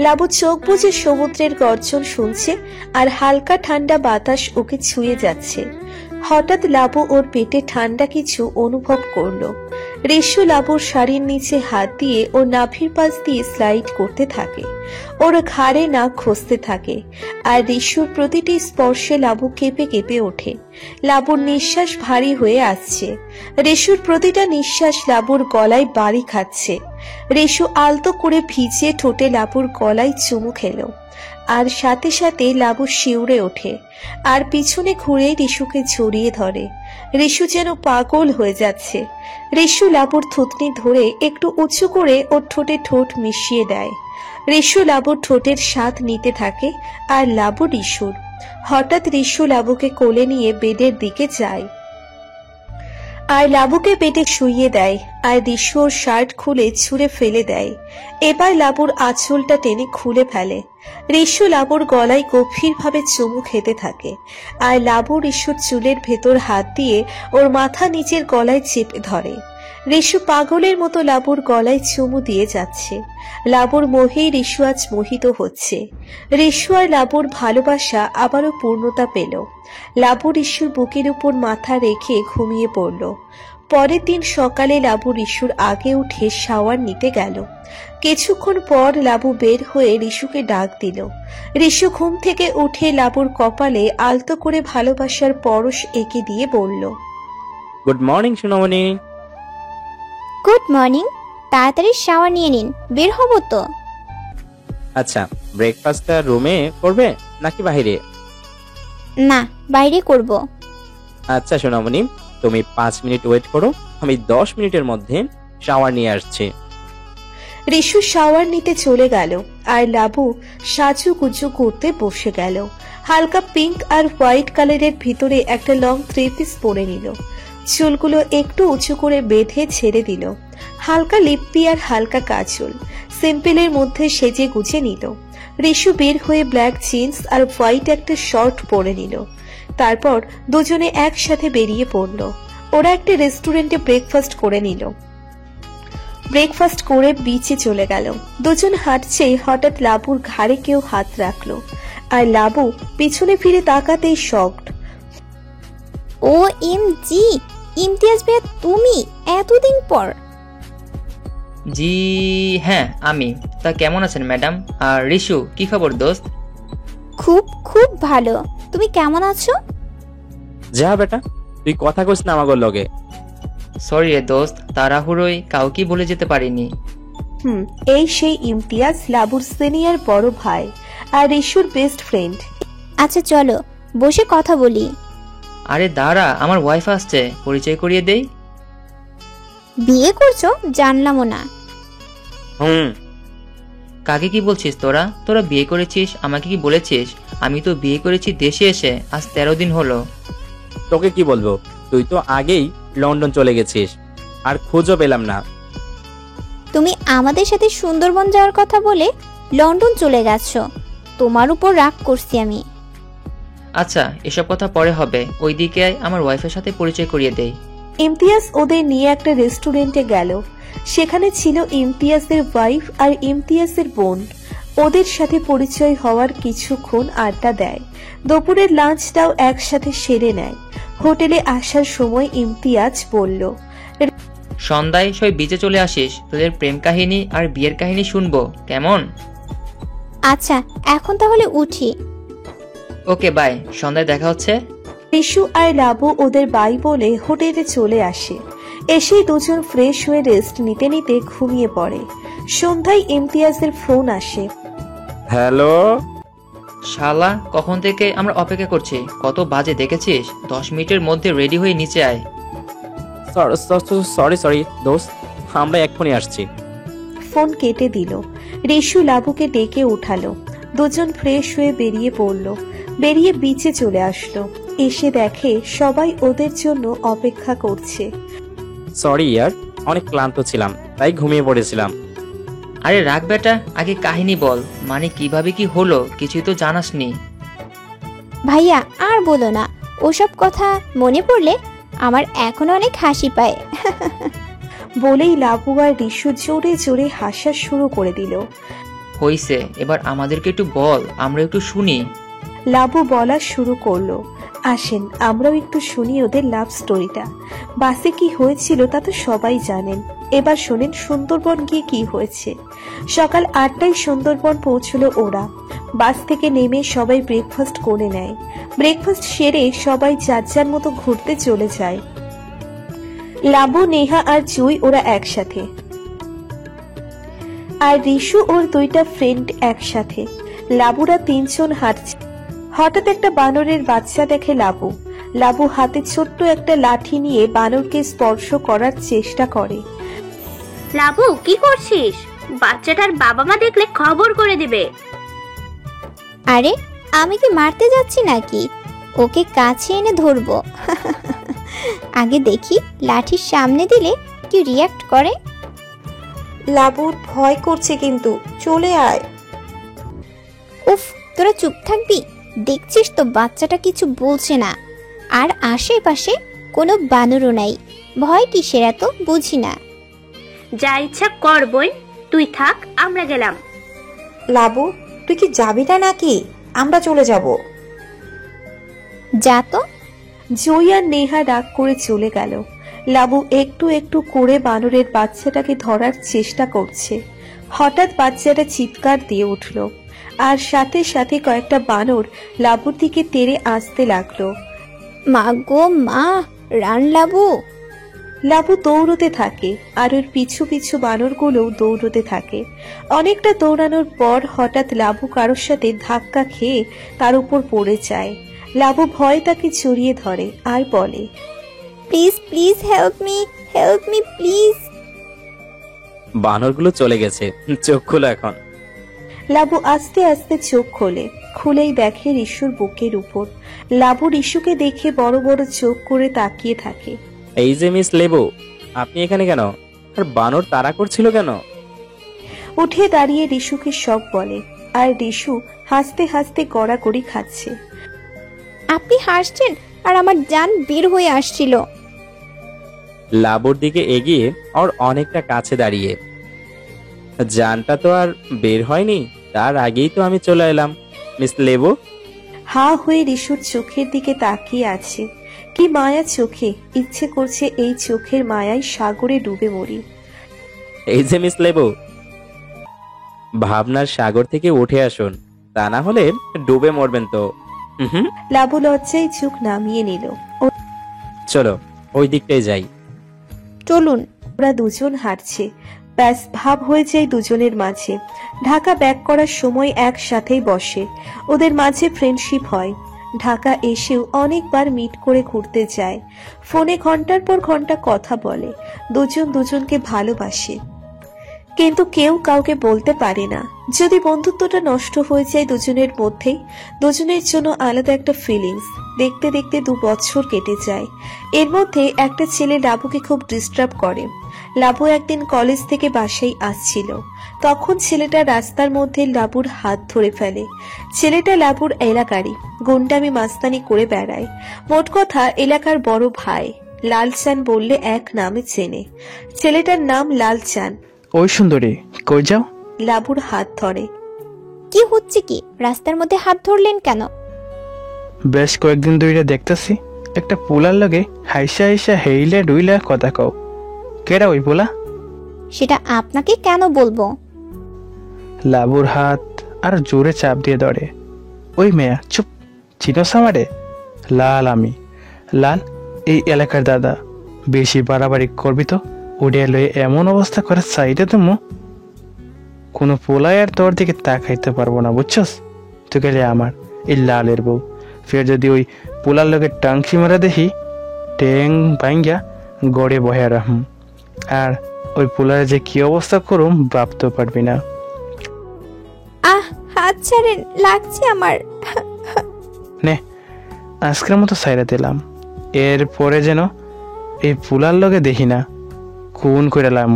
লাবু চোখ বুজে সমুদ্রের গর্জন শুনছে আর হালকা ঠান্ডা বাতাস ওকে ছুঁয়ে যাচ্ছে। হঠাৎ লাবু ওর পেটে ঠান্ডা কিছু অনুভব করলো। রেশু লাবুর শাড়ির নিচে হাত দিয়ে ওর নাভির পাশ দিয়ে স্লাইড করতে থাকে, ওর ঘাড়ে নাক ঘষতে থাকে। আর রেশুর প্রতিটি স্পর্শে লাবু কেঁপে কেঁপে ওঠে। লাবুর নিঃশ্বাস ভারী হয়ে আসছে। রেশুর প্রতিটা নিঃশ্বাস লাবুর গলায় বাড়ি খাচ্ছে। রেশু আলতো করে ভিজিয়ে ঠোঁটে লাবুর গলায় চুমু খেল। আর সাথে সাথে লাবু শিউরে ওঠে আর পিছনে ঘুরে রিশুকে জড়িয়ে ধরে। রিশু যেন পাগল হয়ে যাচ্ছে। রিশু লাবুর থুতনি ধরে একটু উঁচু করে ওর ঠোঁটে ঠোঁট মিশিয়ে দেয়। রিশু লাবুর ঠোঁটের স্বাদ নিতে থাকে আর লাবু রিশুর। হঠাৎ রিশু লাবুকে কোলে নিয়ে বেডের দিকে যায় আর লাবুকে পেটে শুইয়ে দেয়। আর রিশু ওর শার্ট খুলে ছুঁড়ে ফেলে দেয়। এবার লাবুর আঁচলটা টেনে খুলে ফেলে। রিশু লাবুর গলায় গভীরভাবে চুমু খেতে থাকে আর লাবু রিশুর চুলের ভেতর হাত দিয়ে ওর মাথা নিচের গলায় চেপে ধরে। রিশু পাগলের মতো লাবুর গলায় চুমু দিয়ে যাচ্ছে। লাবুর মোহেই রিশু আজ মোহিত হচ্ছে। রিশু আর লাবুর ভালোবাসা আবারও পূর্ণতা পেল। লাবু রিশুর বুকের উপর মাথা রেখে ঘুমিয়ে পড়ল। পরের দিন সকালে লাবু রিশুর আগে উঠে শাওয়ার নিতে গেল। কিছুক্ষণ পর লাবু বের হয়ে রিশুকে ডাক দিল। রিশু ঘুম থেকে উঠে লাবুর কপালে আলতো করে ভালোবাসার পরশ এঁকে দিয়ে বলল, গুড মর্নিং সোনামণি। Good morning. তাড়াতাড়ি শাওয়ার নিয়ে নিন, বের হবো তো। আচ্ছা, ব্রেকফাস্টটা রুমে করবে নাকি বাইরে? না, বাইরে করব। আচ্ছা সোনামণি, তুমি 5 মিনিট ওয়েট করো, আমি 10 মিনিটের মধ্যে শাওয়ার নিয়ে আসছি। রিশু শাওয়ার নিতে চলে গেল আর লাবু সাজুগুজু করতে বসে গেল। হালকা পিঙ্ক আর হোয়াইট কালারের ভিতরে একটা লং 3 পিস পরে নিল। চুলগুলো একটু উঁচু করে বেঁধে ছেড়ে দিল। হালকা লিপি আর হালকা কাজল সিম্পলের মধ্যে সেজে গুজে নিল। রিশু বের হয়ে ব্ল্যাক জিন্স আর হোয়াইট একটা শর্ট পরে নিল। তারপর দুজনে একসাথে বেরিয়ে পড়ল। ওরা একটা রেস্টুরেন্টে ব্রেকফাস্ট করে নিল। ব্রেকফাস্ট করে বিচে চলে গেল। দুজন হাঁটছে, হঠাৎ লাবুর ঘাড়ে কেউ হাত রাখলো আর লাবু পিছনে ফিরে তাকাতেই শকড। ও এম জি, ইমতিয়াজ ভাইয়া তুমি এতদিন পর? জি হ্যাঁ আমি। তা কেমন আছেন ম্যাডাম? আর রিশু কি খবর দোস্ত? খুব খুব ভালো। তুমি কেমন আছো? যা বেটা, তুই কথা কইস না আমাগো লগে। সরি রে দোস্ত, তাড়াহুড়োয় কাউকে বলে যেতে পারিনি। এই সেই ইমতিয়াজ, লাবুর সিনিয়র বড় ভাই আর রিশুর বেস্ট ফ্রেন্ড। আচ্ছা চলো বসে কথা বলি। আরে দাঁড়া, আমার ওয়াইফ আসছে, পরিচয় করিয়ে দেই। বিয়ে করছো জানলামও না। কাকে কি বলছিস তোরা? তোরা বিয়ে করেছিস আমাকে কি বলেছিস? আমি তো বিয়ে করেছি দেশে এসে আজ 13 দিন হলো। তোকে কি বলবো, তুই তো আগেই লন্ডন চলে গেছিস, আর খোঁজও পেলাম না। তুমি আমাদের সাথে সুন্দরবন যাওয়ার কথা বলে লন্ডন চলে গেছো, তোমার উপর রাগ করছি আমি। আচ্ছা এসব কথা পরে হবে, ওইদিকে আমার ওয়াইফের সাথে পরিচয় করিয়ে দেই। ইমতিয়াজ ওদের নিয়ে একটা রেস্টুরেন্টে গেল। সেখানে ছিল ইমতিয়াজের ওয়াইফ আর ইমতিয়াজের বোন। ওদের সাথে পরিচয় হওয়ার কিছুক্ষণ আড্ডা দেয়। দুপুরের লাঞ্চটাও একসাথে সেরে নেয়। হোটেলে আসার সময় ইমতিয়াজ বলল, সন্ধ্যায় সবাই বিচে চলে আসিস, তোদের প্রেম কাহিনী আর বিয়ের কাহিনী শুনবো, কেমন? আচ্ছা, এখন তাহলে উঠি। ওকে বাই, সন্ধ্যায় দেখা হচ্ছে। রিশু আর লাবু ওদের বাই বলে হোটেলে চলে আসে। এসেই দুজন ফ্রেশ হয়ে রেস্ট নিতে নিতে ঘুমিয়ে পড়ে। সন্ধ্যায় ইমতিয়াজের ফোন আসে। হ্যালো। শালা, কখন থেকে আমরা অপেক্ষা করছি, কত বাজে দেখেছিস? 10 মিনিটের মধ্যে রেডি হয়ে নিচে আয়। সরি দোস্ত, আমরা এক্ষুনি আসছি। ফোন কেটে দিল। রিশু লাবুকে ডেকে উঠালো। দুজন ফ্রেশ হয়ে বেরিয়ে পড়ল। বেরিয়ে বিচে চলে আসলো। এসে দেখে সবাই ওদের জন্য অপেক্ষা করছে। সরি ইয়ার, অনেক ক্লান্ত ছিলাম তাই ঘুমিয়ে পড়েছিলাম। আরে রাখ বেটা, আগে কাহিনী বল, মানে কিভাবে কি হলো, কিছুই তো জানাসনি। ভাইয়া আর বলো না, ওসব কথা মনে পড়লে আমার এখনো অনেক হাসি পায়। বলেই লাবু আর রিশু জোরে জোরে হাসা শুরু করে দিল। হইছে, এবার আমাদেরকে একটু বল, আমরা একটু শুনি। লাবু বলা শুরু করলো, আসেন আমরাও একটু শুনি ওদের লাভ স্টোরিটা। বাসে কি হয়েছিল তা তো সবাই জানেন। এবার শোনেন সুন্দরবন গিয়ে কি হয়েছে। সকাল 8টায় সুন্দরবন পৌঁছলো ওরা। বাস থেকে নেমে সবাই ব্রেকফাস্ট করে নেয়। ব্রেকফাস্ট সেরে সবাই যার যার মতো ঘুরতে চলে যায়। লাবু, নেহা আর জুই ওরা একসাথে, আর রিশু ওর দুইটা ফ্রেন্ড একসাথে। লাবুরা 3 জন হাঁটছে। হঠাৎ একটা বানরের বাচ্চা দেখে লাবু। লাবু হাতে ছোট্ট একটা লাঠি নিয়ে বানরকে স্পর্শ করার চেষ্টা করে। লাবু, কি করছিস? বাচ্চাটার বাবা মা দেখলে খবর করে দিবে। আরে আমি কি মারতে যাচ্ছি নাকি? ওকে কাছে এনে ধরবো। আগে দেখি লাঠির সামনে দিলে কি রিয়াক্ট করে। লাবুর ভয় করছে কিন্তু, চলে আয়। উফ, তোরা চুপ থাকবি? দেখছিস তো বাচ্চাটা কিছু বলছে না। আর আশেপাশে কোনো বানরও নাই, ভয় কিসের এত বুঝি না। যা ইচ্ছা কর বোন, তুই থাক, আমরা গেলাম। লাবু, তুই কি যাবি না নাকি? আমরা চলে যাব। যা তো। জুই আর নেহা রাগ করে চলে গেল। লাবু একটু একটু করে বানরের বাচ্চাটাকে ধরার চেষ্টা করছে। হঠাৎ বাচ্চাটা চিৎকার দিয়ে উঠল, আর সাথে সাথে কয়েকটা বানর লাবুর দিকে তেড়ে আসতে লাগলো। মা গো মা, রান লাবু। লাবু দৌড়তে থাকে, আর ওর পিছু পিছু বানরগুলো দৌড়তে থাকে। অনেকটা দৌড়ানোর পর হঠাৎ লাবু কারোর সাথে ধাক্কা খেয়ে তার উপর পড়ে যায়। লাবু ভয় তাকে জড়িয়ে ধরে আর বলে, please please help me please. বানরগুলো চলে গেছে, চোখ খুলো এখন। লাবু আস্তে আস্তে চোখ খোলে। খুলেই দেখে রিশুর বুকের উপর। লাবু রিশুকে দেখে বড় বড় চোখ করে তাকিয়ে থাকে। এই যে মিস লেবু, আপনি এখানে কেন? আর বানর তাড়া করছিল কেন? উঠে দাঁড়িয়ে রিশুকে সব বলে, আর রিশু হাসতে হাসতে গড়াগড়ি খাচ্ছে। আপনি হাসছেন আর আমার জান বের হয়ে আসছিল। লাবুর দিকে এগিয়ে ওর অনেকটা কাছে দাঁড়িয়ে, জানটা তো আর বের হয়নি, তার আগেই তো আমি চলে এলাম। মিস লেবু হা হয়ে রিশুর চোখের দিকে তাকিয়ে আছে। কি মায়া চোখে, ইচ্ছে করছে এই চোখের মায়ায় সাগরে ডুবে মরি। এই যে মিস লেবু, ভাবনার সাগর থেকে উঠে আসুন, তা না হলে ডুবে মরবেন তো। লাবু লজ্জায় চোখ নামিয়ে নিল। চলো ওই দিকটাই যাই। চলুন। ওরা দুজন হাঁটছে, ব্যাস ভাব হয়ে যায় দুজনের মাঝে। ঢাকা ব্যাক করার সময় একসাথেই বসে, ওদের মাঝে ফ্রেন্ডশিপ হয়। ঢাকা এসেও অনেকবার মিট করে ঘুরতে যায়। ফোনে ঘন্টার পর ঘন্টা কথা বলে। দুজন দুজনকে ভালোবাসে, কিন্তু কেউ কাউকে বলতে পারে না। যদি বন্ধুত্বটা নষ্ট হয়ে যায় দুজনের মধ্যেই, দুজনের জন্য আলাদা একটা ফিলিংস। দেখতে দেখতে 2 বছর কেটে যায়। এর মধ্যে একটা ছেলে লাবুকে খুব ডিস্টার্ব করে। লাবু একদিন কলেজ থেকে বাসায় আসছিল, তখন ছেলেটা রাস্তার মধ্যে লাবুর হাত ধরে ফেলে। ছেলেটা লাবুর এলাকারই, গুন্ডামি মাস্তানি করে বেড়ায়। মোট কথা এলাকার বড় ভাই। লালচান বললে এক নামে চেনে। ছেলেটার নাম লালচান। ওই সুন্দরী, কই যাও? লাবুর হাত ধরে। কি হচ্ছে কি? রাস্তার মধ্যে হাত ধরলেন কেন? বেশ কয়েকদিন ধরে দেখতেছি একটা পোলার লগে হাইসা হাইসা হেইলে ডুইলা কথা কও। কেডা ওই পোলা? সেটা আপনাকে কেন বলবো? লাবুর হাত আর জোরে চাপ দিয়ে ধরে। ওই মেয়া, চুপ। চিনোস আমারে? লাল আমি। লাল এই এলাকার দাদা। বেশি বাড়াবাড়ি করবি তো উড়ে লয়ে এমন অবস্থা করে সাইডে তুমি কোনো পোলায় আর তোর দিকে তাকাইতে পারবো না, বুঝছস? তুই গেলে আমার এই লালের বউ। ফের যদি ওই পোলার লোকের টাংসি মারা দেখি, ট্যাং ভাঙ্গা গড়ে বহে রাখুম। আর ওই পোলার যে কি অবস্থা করুম ভাবতেও পারবি না। আহ, হাত ছাড়েন, লাগছে আমার। নে, আজকের মতো সাইরা দিলাম। এরপরে যেন এই পোলার লগে দেখি না, খুন করে লাম।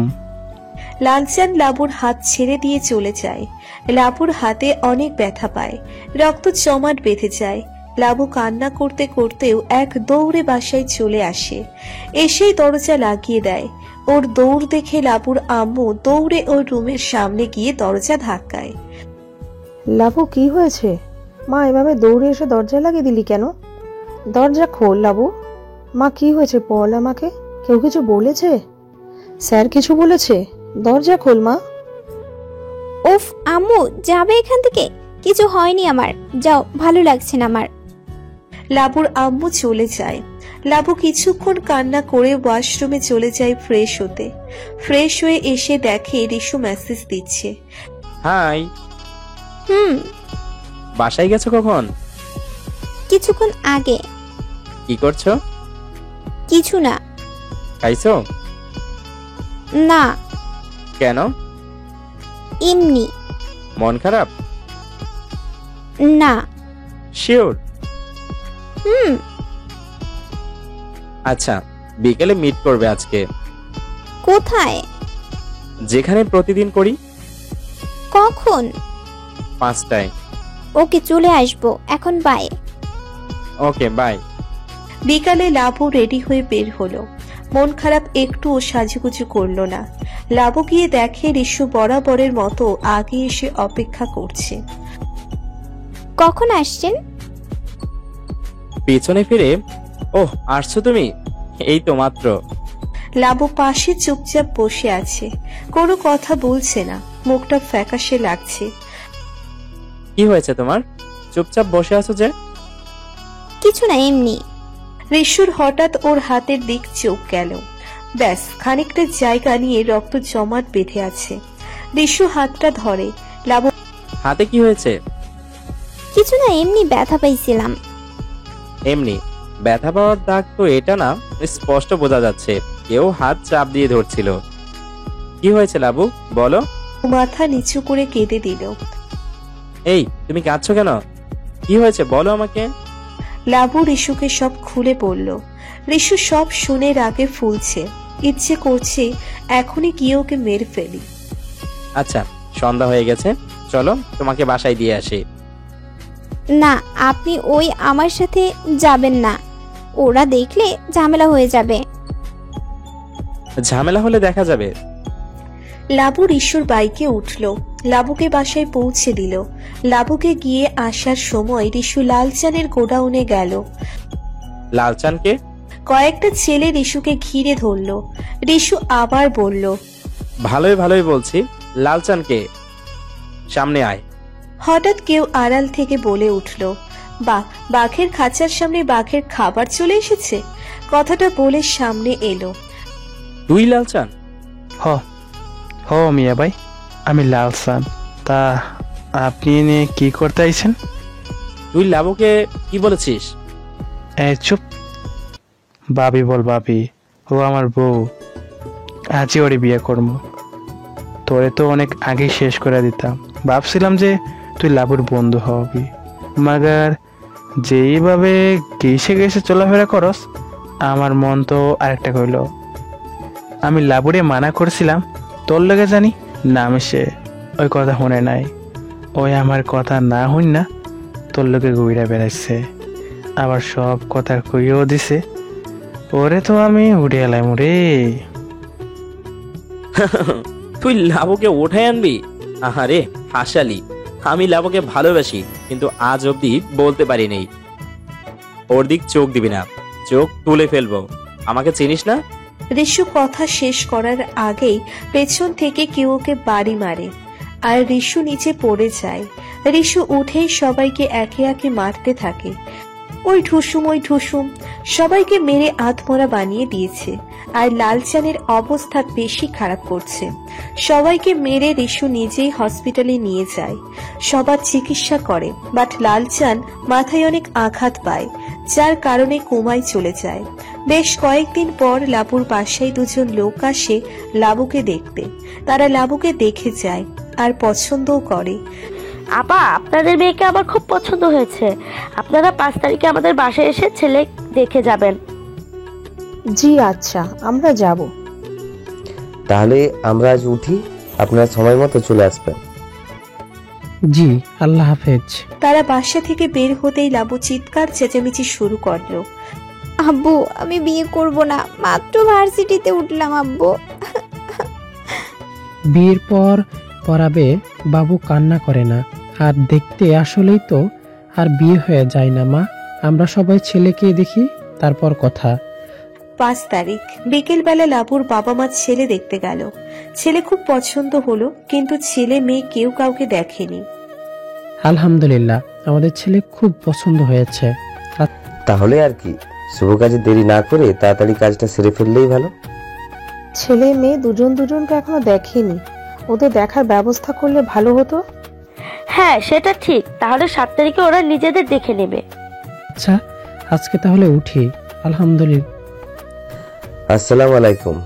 লালচান লাবুর হাত ছেড়ে দিয়ে চলে যায়। লাবুর হাতে অনেক ব্যথা পায়, রক্ত জমাট বেঁধে যায়। লাবু কান্না করতে করতেও এক দৌড়ে বাসায় চলে আসে। এসেই দরজা লাগিয়ে দেয়। ওর দৌড় দেখে লাবুর আম্মু দৌড়ে ওর রুমের সামনে গিয়ে দরজা ধাক্কায়। লাবু, কি হয়েছে? মা, এভাবে দৌড়ে এসে দরজা লাগিয়ে দিলি কেন? দরজা খোল লাবু। মা, কি হয়েছে বল আমাকে। কেউ কিছু বলেছে? স্যার কিছু বলেছে? দরজা খোল মা। উফ আম্মু, যাবে এখান থেকে? কিছু হয়নি আমার, যাও, ভালো লাগছে না আমার। লাবুর আম্মু চলে যায়। লাবু কিছুক্ষণ কান্না করে ওয়াশরুমে চলে যায় ফ্রেশ হতে। ফ্রেশ হয়ে এসে দেখে রিশু মেসেজ দিচ্ছে। হাই, হুম, বাসায় গেছো কখন? কিছুক্ষণ আগে। কি করছো? কিছু না। খাইছো? না, কেন? এমনি। মন খারাপ? না। শিওর? হুম। আচ্ছা, বিকেলে মিট করবে আজকে। কোথায়? যেখানে প্রতিদিন করি। কখন? 5টায়। ওকে, চলে আসবো এখন। বাই। Okay, bye. বিকালে লাবু রেডি হয়ে বের হলো। মন খারাপ একটুও সাজুগুজু করলো না। লাবু গিয়ে দেখে রিশু বরাবরের মতো আগে এসে অপেক্ষা করছে। কখন আসছেন? পেছনে ফিরে, ওহ আসছো তুমি? এই তো মাত্র। লাবু পাশে চুপচাপ বসে আছে, কোনো কথা বলছে না, মুখটা ফ্যাকাশে লাগছে। কি হয়েছে তোমার? চুপচাপ বসে আছো যে? কিছু না, এমনি। রিশুর হঠাৎ ওর হাতের দিক চোখ গেল। ব্যাস খানিকটা জায়গা নিয়ে রক্ত জমাট বেঁধে আছে। রিশু হাতটা ধরে। লাবু, হাতে কি হয়েছে? কিছু না, এমনি ব্যথা পাইছিলাম। এমনি ব্যথা পাওয়ার দাগ তো এটা না, স্পষ্ট বোঝা যাচ্ছে কেউ হাত চাপ দিয়ে ধরছিল। কি হয়েছে লাবু, বলো। মাথা নিচু করে কেঁদে দিল। এই, তুমি কাঁদছো কেন? কি হয়েছে বলো আমাকে। লাবু রিশুকে সব খুলে বলল। রিশু সব শুনে রাগে ফুলছে, ইচ্ছে করছে এখনই গিয়ে ওকে মেরে ফেলি। আচ্ছা, সন্ধ্যা হয়ে গেছে, চলো তোমাকে বাসায় দিয়ে আসি। না, আপনি ওই আমার সাথে যাবেন না, ওরা দেখলে ঝামেলা হয়ে যাবে। ঝামেলা হলে দেখা যাবে। লাবু রিশুর বাইকে উঠল, লাবুকে বাসায় পৌঁছে দিল। লাবুকে গিয়ে আসার সময় রিশু লালচানের গোডাউনে গেল। লালচানকে? কয়েকটা ছেলে রিশুকে ঘিরে ধরল। রিশু আবার বলল, ভালোই ভালোই বলছি, লালচানকে? সামনে আয়। হঠাৎ কেউ আড়াল থেকে বলে উঠল, বাঘের খাঁচার সামনে বাঘের খাবার চলে এসেছে। কথাটা বলে সামনে এলো। তুই লালচান? হ মিয়া ভাই, আমি লালচান। তা আপনি এনে কি করতে আইছেন? তুই লাবুকে কি বলেছিস? চুপ। ভাবি বল ভাবি, ও আমার বউ। আজই ওরে বিয়ে করবো। তোরে তো অনেক আগে শেষ করে দিতাম। ভাবছিলাম যে তুই লাবুর বন্ধু হবি, মাগার যেইভাবে গেসে গেসে চলাফেরা করস, আমার মন তো আরেকটা কইল। আমি লাবুরে মানা করছিলাম, তোর লগে জানি না মিশে, ওই কথা শুনে নাই। ওই আমার কথা না হইন না তোর লগে ঘুরে বেড়াইছে, আবার সব কথা কইও দিছে। ওরে তো আমি উড়ে এলাম রে। তুই লাবুকে উঠাই আনবি? আহারে হাসালি, আমি লাবুকে ভালোবাসি, কিন্তু আজ অব্দি বলতে পারিনি। ওর দিক চোখ দিবি না, চোখ তুলে ফেলবো। আমাকে চিনিস না? রিশু কথা শেষ করার আগেই পেছন থেকে কেউ ওকে বাড়ি মারে আর রিশু নিচে পড়ে যায়। রিশু উঠেই সবাইকে একে একে মারতে থাকে। ওই ঠুসুম সবাইকে মেরে আধমরা বানিয়ে দিয়েছে, আর লালচানের অবস্থা বেশি খারাপ করছে। সবাইকে মেরে রিশু নিজেই হসপিটালে নিয়ে যায়, সবার চিকিৎসা করে, বাট লালচান মাথায় অনেক আঘাত পায়, যার কারণে কোমায় চলে যায়। বেশ কয়েকদিন পর লাবুর বাসায় দুজন লোক আসে লাবুকে দেখতে। তারা লাবুকে দেখে যায় আর পছন্দও করে। আপা, আপনাদের মেয়েকে আমার খুব পছন্দ হয়েছে। আপনারা 5 তারিখে আমাদের বাসায় এসে ছেলে দেখে যাবেন। জি আচ্ছা, আমরা যাব। তাহলে আমরা আজ উঠি, আপনার সময় মতো চলে আসবেন। জি, আল্লাহ হাফেজ। তারা বাসা থেকে বের হতেই লাবু চিৎকার চেঁচামেচি শুরু করলো। আব্বু, আমি বিয়ে করব না, মাত্র ভার্সিটিতে উঠলাম আব্বু। বিয়ের পর পড়াবে, বাবু কান্না করে না, আর দেখতে আসলেই তো আর বিয়ে হয়ে যায় না মা। আমরা সবাই ছেলেকে দেখি, তারপর কথা। 5 তারিখ বিকেল বেলা লাবুর বাবা মা ছেলে দেখতে গেল। ছেলে খুব পছন্দ হলো, কিন্তু ছেলে মেয়ে কেউ কাউকে দেখেনি। আলহামদুলিল্লাহ, আমাদের ছেলে খুব পছন্দ হয়েছে। তাহলে আর কি, শুভ কাজে দেরি না করে তাড়াতাড়ি কাজটা সেরে ফেললেই ভালো। ছেলে মেয়ে দুজনকে এখনো দেখেনি, ওদের দেখার ব্যবস্থা করলে ভালো হতো। হ্যাঁ, সেটা ঠিক। তাহলে 7 তারিখে ওরা নিজেদের দেখে নেবে। আচ্ছা, আজকে তাহলে উঠি। আলহামদুলিল্লাহ। আসসালামু আলাইকুম।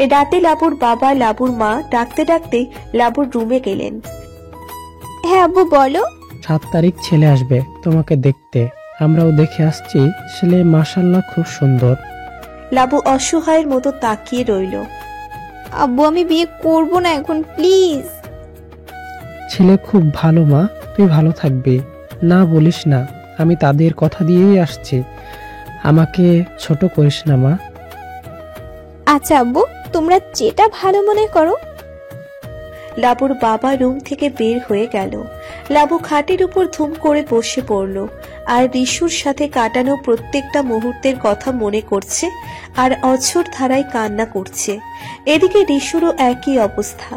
এ রাতে লাবুর বাবা লাবুর মা ডাকতে ডাকতে লাবুর রুমে গেলেন। হ্যাঁ আব্বু, বলো। 7 তারিখ ছেলে আসবে তোমাকে দেখতে, আমরাও দেখে আসছি। ছেলে মাশাআল্লাহ খুব সুন্দর। লাবু অসহায়ের মতো তাকিয়ে রইল। আব্বু, আমি বিয়ে করব না এখন, প্লিজ। ছেলে খুব ভালো মা, তুই ভালো থাকবি, না বলিস না। আমি তাদের কথা দিয়েই আসছি, আমাকে ছোট করিস না মা। আচ্ছা আব্বু, তোমরা যেটা ভালো মনে করো। লাবুর বাবা রুম থেকে বের হয়ে গেল। লাবু খাটের উপর ধুম করে বসে পড়ল আর রিশুর সাথে কাটানো প্রত্যেকটা মুহূর্তের কথা মনে করছে আর অঝোর ধারায় কান্না করছে। এদিকে রিশুরও একই অবস্থা।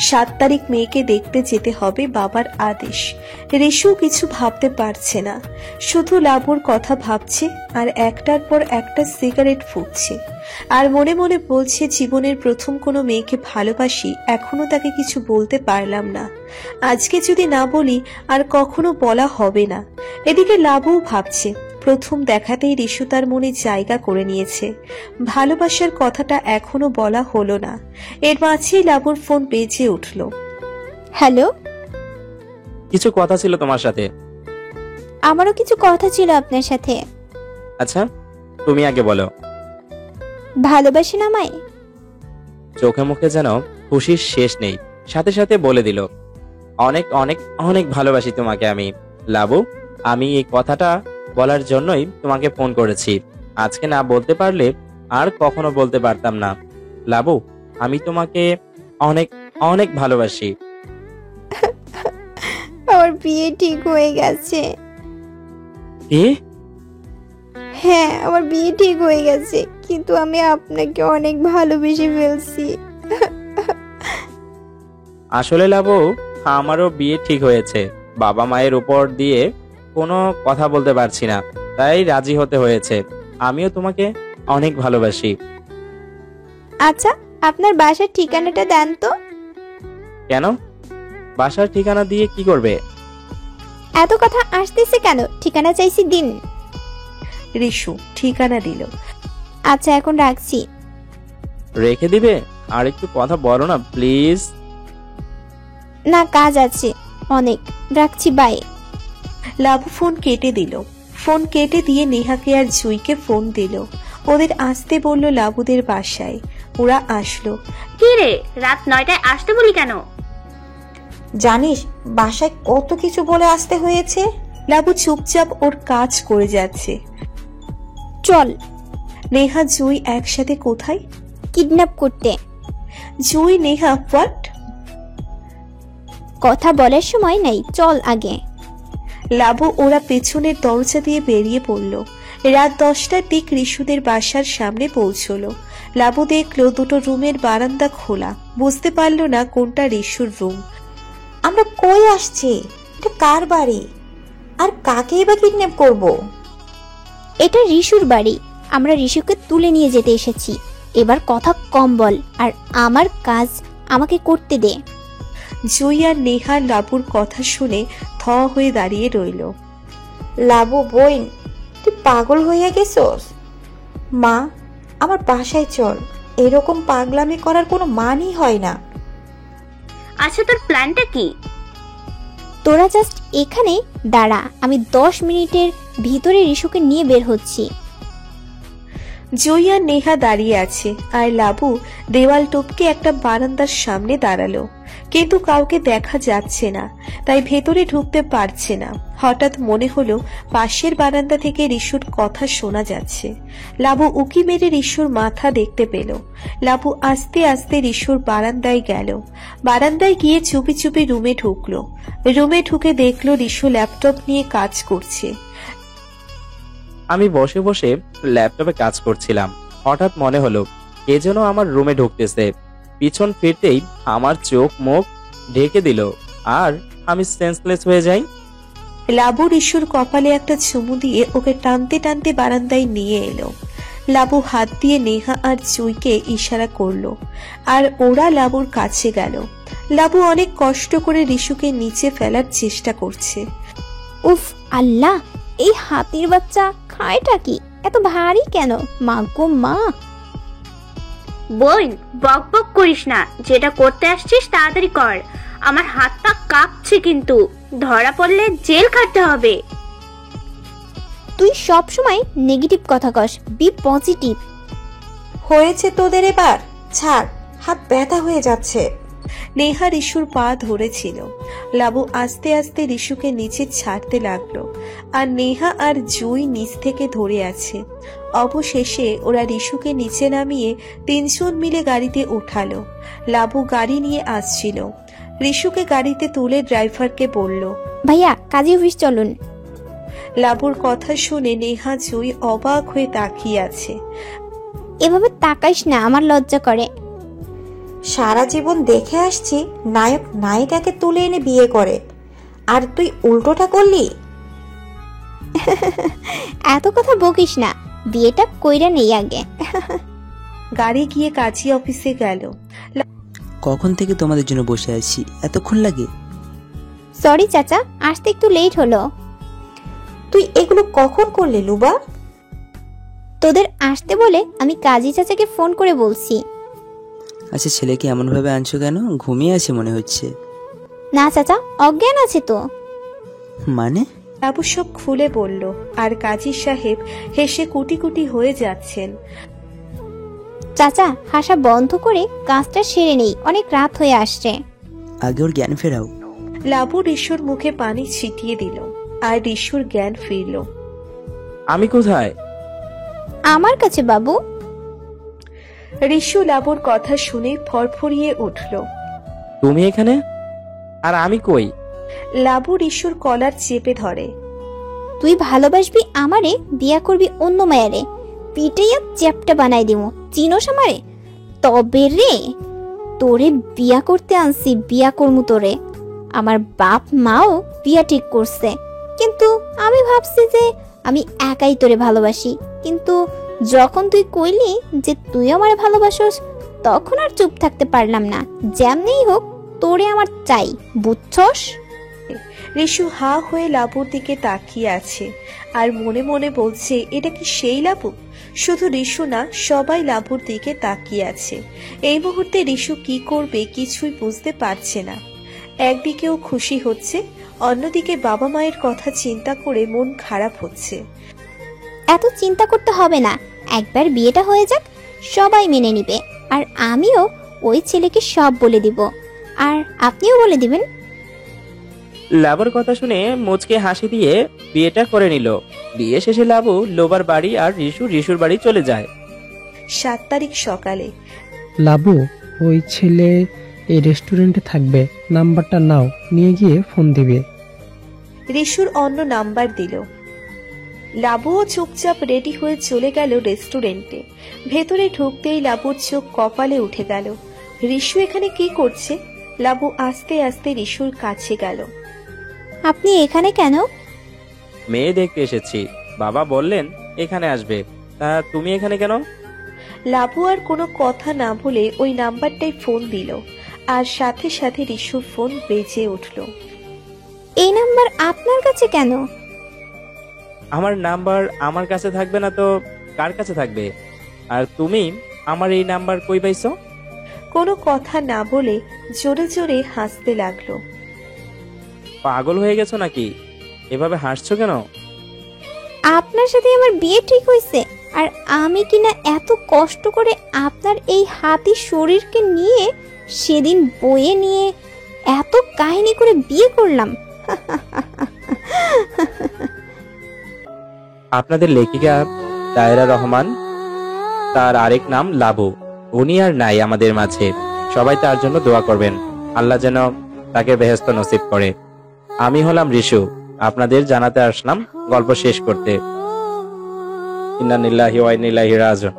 7 তারিখ মেয়েকে দেখতে যেতে হবে বাবার আদেশ। রিশু কিছু ভাবতে পারছে না, শুধু লাবুর কথা ভাবছে আর একটার পর একটা সিগারেট ফুঁকছে আর মনে মনে বলছে, জীবনের প্রথম কোনো মেয়েকে ভালোবাসি, এখনো তাকে কিছু বলতে পারলাম না। আজকে যদি না বলি আর কখনো বলা হবে না। এদিকে লাবুও ভাবছে, প্রথম দেখাতেই রিশু তার মনে জায়গা করে নিয়েছে, ভালোবাসার কথাটা এখনো বলা হলো না। এর মাঝেই লাবুর ফোন বেজে উঠল। হ্যালো, কিছু কথা ছিল তোমার সাথে। আমারও কিছু কথা ছিল আপনার সাথে। আচ্ছা, তুমি আগে বলো। ভালোবাসেন আমায়? চোখে মুখে যেন খুশির শেষ নেই, সাথে সাথে বলে দিল, অনেক অনেক অনেক ভালোবাসি তোমাকে আমি। লাবু, আমি এই কথাটা বলার জন্যই তোমাকে ফোন করেছি। আজকে না বলতে পারলে আর কখনো বলতে পারতাম না। লাবু, আমি তোমাকে অনেক অনেক ভালোবাসি। আমার বিয়ে ঠিক হয়ে গেছে। কি? হ্যাঁ, আমার বিয়ে ঠিক হয়ে গেছে, কিন্তু আমি আপনাকে অনেক ভালোবেসে ফেলছি। আসলে লাবু, আমারও বিয়ে ঠিক হয়েছে। বাবা মায়ের উপর দিয়ে কোনো কথা বলতে পারছি না, তাই রাজি হতে হয়েছে। আমিও তোমাকে অনেক ভালোবাসি। আচ্ছা, আপনার বাসার ঠিকানাটা দেন তো। কেন? বাসার ঠিকানা দিয়ে কি করবে? এত কথা আসতেছে কেন? ঠিকানা চাইছি, দিন। রিশু ঠিকানা দিল। আচ্ছা, এখন রাখছি। রেখে দিবে? আর একটু কথা বলো না প্লিজ। না, কাজ আছে অনেক, রাখছি, বাই। লাবু ফোন কেটে দিল। ফোন কেটে দিয়ে নেহাকে আর জুইকে ফোন দিল। ওদের আসতে বলল লাবুদের বাসায়। ওরা আসলো। কি রে, রাত 9টায় আসতে বলি কেন? জানিস বাসায় কত কিছু বলে আসতে হয়েছে। লাবু চুপচাপ ওর কাজ করে যাচ্ছে। চল। নেহা জুই একসাথে কোথায়? কিডন্যাপ করতে। জুই নেহা হোয়াট? কথা বলার সময় নাই, চল আগে। লাবু ওরা পেছনের দরজা দিয়ে বেরিয়ে পড়ল। রাত 10টার দিক রিশুদের বাসার সামনে পৌঁছলো। লাবু দেখলো দুটো রুমের বারান্দা খোলা, বুঝতে পারলো না কোনটা রিশুর রুম। আমরা কই আসছি? এটা কার বাড়ি? আর কাকেই বা কিডন্যাপ করব? এটা রিশুর বাড়ি, আমরা রিশুকে তুলে নিয়ে যেতে এসেছি। এবার কথা কম বল, আর আমার কাজ আমাকে করতে দে। জুই আর নেহা লাবুর কথা শুনে থ হয়ে দাঁড়িয়ে রইল। লাবু বোন, তুই পাগল হইয়া গেছস? মা, আমার বাসায় চল। এরকম পাগলামি করার কোনো মানই হয় না। আচ্ছা, তোর প্ল্যানটা কি? তোরা জাস্ট এখানে দাঁড়া, আমি 10 মিনিটের ভিতরে রিশুকে নিয়ে বের হচ্ছি। জুই আর নেহা দাঁড়িয়ে আছে, আর লাবু দেওয়াল টপকে একটা বারান্দার সামনে দাঁড়ালো। কিন্তু কাউকে দেখা যাচ্ছে না, তাই ভেতরে ঢুকতে পারছে না। হঠাৎ মনে হলো পাশের বারান্দা থেকে রিশুর কথা শোনা যাচ্ছে। লাবু উকি মেরে রিশুর মাথা দেখতে পেল। লাবু আস্তে আস্তে রিশুর বারান্দায় গেল। বারান্দায় গিয়ে চুপি চুপি রুমে ঢুকলো। রুমে ঢুকে দেখলো রিশু ল্যাপটপ নিয়ে কাজ করছে। আমি বসে বসে ল্যাপটপে কাজ করছিলাম। হঠাৎ মনে হলো কে যেন আমার রুমে ঢুকতেছে। পিছন ফিরতেই আমার চোখ মুখ ঢেকে দিল, আর আমি সেন্সলেস হয়ে যাই। লাবু রিশুর কপালে একটা চুমু দিয়ে ওকে টানতে টানতে বারান্দায় নিয়ে এলো। লাবু হাত দিয়ে নেহা আর জুইকে ইশারা করলো, আর ওরা লাবুর কাছে গেল। লাবু অনেক কষ্ট করে রিশুকে নিচে ফেলার চেষ্টা করছে। উফ আল্লাহ, এই হাতির বাচ্চা খায়টা কি? এত ভারী কেন? মা গো মা। বোন, বক বক করিস না, যেটা করতে আসছিস তাড়াতাড়ি কর। আমার হাত পা কাঁপছে, কিন্তু ধরা পড়লে জেল খাটতে হবে। তুই সব সময় নেগেটিভ কথা কস, বি পজিটিভ। হয়েছে তোদের এবার, ছাড়, হাত ব্যথা হয়ে যাচ্ছে। নেহা রিশুর পা ধরেছিল। লাবু আস্তে আস্তে রিশুকে নিচে ছাড়তে লাগলো, আর নেহা আর জুই নিচ থেকে ধরে আছে। অবশেষে ওরা রিশুকে নিচে নামিয়ে 3 জন মিলে গাড়িতে উঠালো। লাবু গাড়ি নিয়ে আসছিল। রিশুকে গাড়িতে তুলে ড্রাইভারকে বলল, ভাইয়া কাজী অফিস চলুন। লাবুর কথা শুনে নেহা জুই অবাক হয়ে তাকিয়ে আছে। এভাবে তাকাইস না, আমার লজ্জা করে। সারা জীবন দেখে আসছি নায়ক নায়িকাকে তুলে এনে বিয়ে করে, আর তুই উল্টোটা করলি। এত কথা বকিস না, বিয়েটা কইরা নেই আগে। গাড়ি গিয়ে কাজী অফিসে গেল। কখন থেকে তোমাদের জন্য বসে আছি, এতক্ষণ লাগে? সরি চাচা, আসতে একটু লেট হলো। তুই এগুলো কখন করলি লুবা? তোদের আসতে বলে আমি কাজী চাচাকে ফোন করে বলছি। আচ্ছা, ছেলেকে এমন ভাবে আনছো কেন? ঘুমিয়ে আছে মনে হচ্ছে। না চাচা, অজ্ঞান আছে তো। মানে? লাবু সব খুলে বলল, আর কাজী সাহেব হেসে কুটি কুটি হয়ে যাচ্ছেন। চাচা হাসা বন্ধ করে কাজটা সেরে নেই, অনেক রাত হয়ে আসছে। আগে ওর জ্ঞান ফেরাও। লাবু রিশুর মুখে পানি ছিটিয়ে দিল, আর রিশুর জ্ঞান ফিরল। আমি কোথায়? আমার কাছে বাবু। রিশু লাবুর কথা শুনে ফরফরিয়ে উঠল। তুমি এখানে? আর আমি কই? লাবু রিশুর কলার চেপে ধরে। তুই ভালোবাসবি আমারে, বিয়া করবি অন্য মায়ারে, পিটাইয়া চ্যাপটা বানাই দিমু, চিনোস আমারে? তবে রে, তোরে বিয়া করতে আনছি, বিয়া করমু তোরে। আমার বাপ মাও বিয়া ঠিক করছে, কিন্তু আমি ভাবছি যে আমি একাই তোরে ভালোবাসি। কিন্তু যখন তুই কইলি যে তুই আমারে ভালোবাসোস, তখন আর চুপ থাকতে পারলাম না। যেমনেই হোক তোরে আমার চাই, বুঝছস? রিশু হা হয়ে লাবুর দিকে তাকিয়ে আছে, আর মনে মনে বলছে, এটা কি সেই লাবু? শুধু রিশু না, সবাই লাবুর দিকে তাকিয়ে আছে। এই মুহূর্তে রিশু কি করবে কিছুই বুঝতে পারছে না। একদিকেও খুশি হচ্ছে, অন্যদিকে বাবা মায়ের কথা চিন্তা করে মন খারাপ হচ্ছে। এত চিন্তা করতে হবে না, একবার বিয়েটা হয়ে যাক, সবাই মেনে নিবে। আর আমিও ওই ছেলেকে সব বলে দিব, আর আপনিও বলে দিবেন। লাবুর কথা শুনে মুচকে হাসি দিয়ে বিয়েটা করে নিল। বিয়ে শেষে লাবু লোবার বাড়ি আর রিশুর বাড়ি চলে যায়। 7 তারিখ সকালে। লাবু, ওই ছেলে এই রেস্টুরেন্টে থাকবে, নাম্বারটা নাও, নিয়ে গিয়ে ফোন দিবে। রিশুর অন্য নাম্বার দিল। লাবুও চুপচাপ রেডি হয়ে চলে গেল রেস্টুরেন্টে। ভেতরে ঢুকতেই লাবুর চোখ কপালে উঠে গেল। রিশু এখানে কি করছে? লাবু আস্তে আস্তে রিশুর কাছে গেল। আপনি এখানে কেন? মেয়ে দেখতে এসেছি, বাবা বললেন এখানে আসবে। তা তুমি এখানে কেন? লাবু আর কোনো কথা না বলে ওই নাম্বারটাই ফোন দিল, আর সাথে সাথে রিশুর ফোন বেজে উঠল। এই নাম্বার আপনার কাছে কেন? আমার নাম্বার আমার কাছে থাকবে না তো কার কাছে থাকবে? আর তুমি আমার এই নাম্বার কই পাইছো? কোনো কথা না বলে জোরে জোরে হাসতে লাগলো। পাগল হয়ে গেছো নাকি? এভাবে হাসছো কেন? আপনার সাথে আমার বিয়ে ঠিক হয়েছে, আর আমি কিনা এত কষ্ট করে আপনার এই হাতি শরীরকে নিয়ে সেদিন বয়ে নিয়ে এত কাহিনী করে বিয়ে করলাম। আপনাদের লেখিকা দায়রা রহমান, তার আরেক নাম লাবু, উনি আর নাই আমাদের মাঝে। সবাই তার জন্য দোয়া করবেন, আল্লাহ যেন তাকে বেহেশত নসিব করে। আমি হলাম রিশু, আপনাদের জানাতে আসলাম গল্প শেষ করতে। ইন্না লিল্লাহি ওয়া ইন্না ইলাইহি রাজিউন।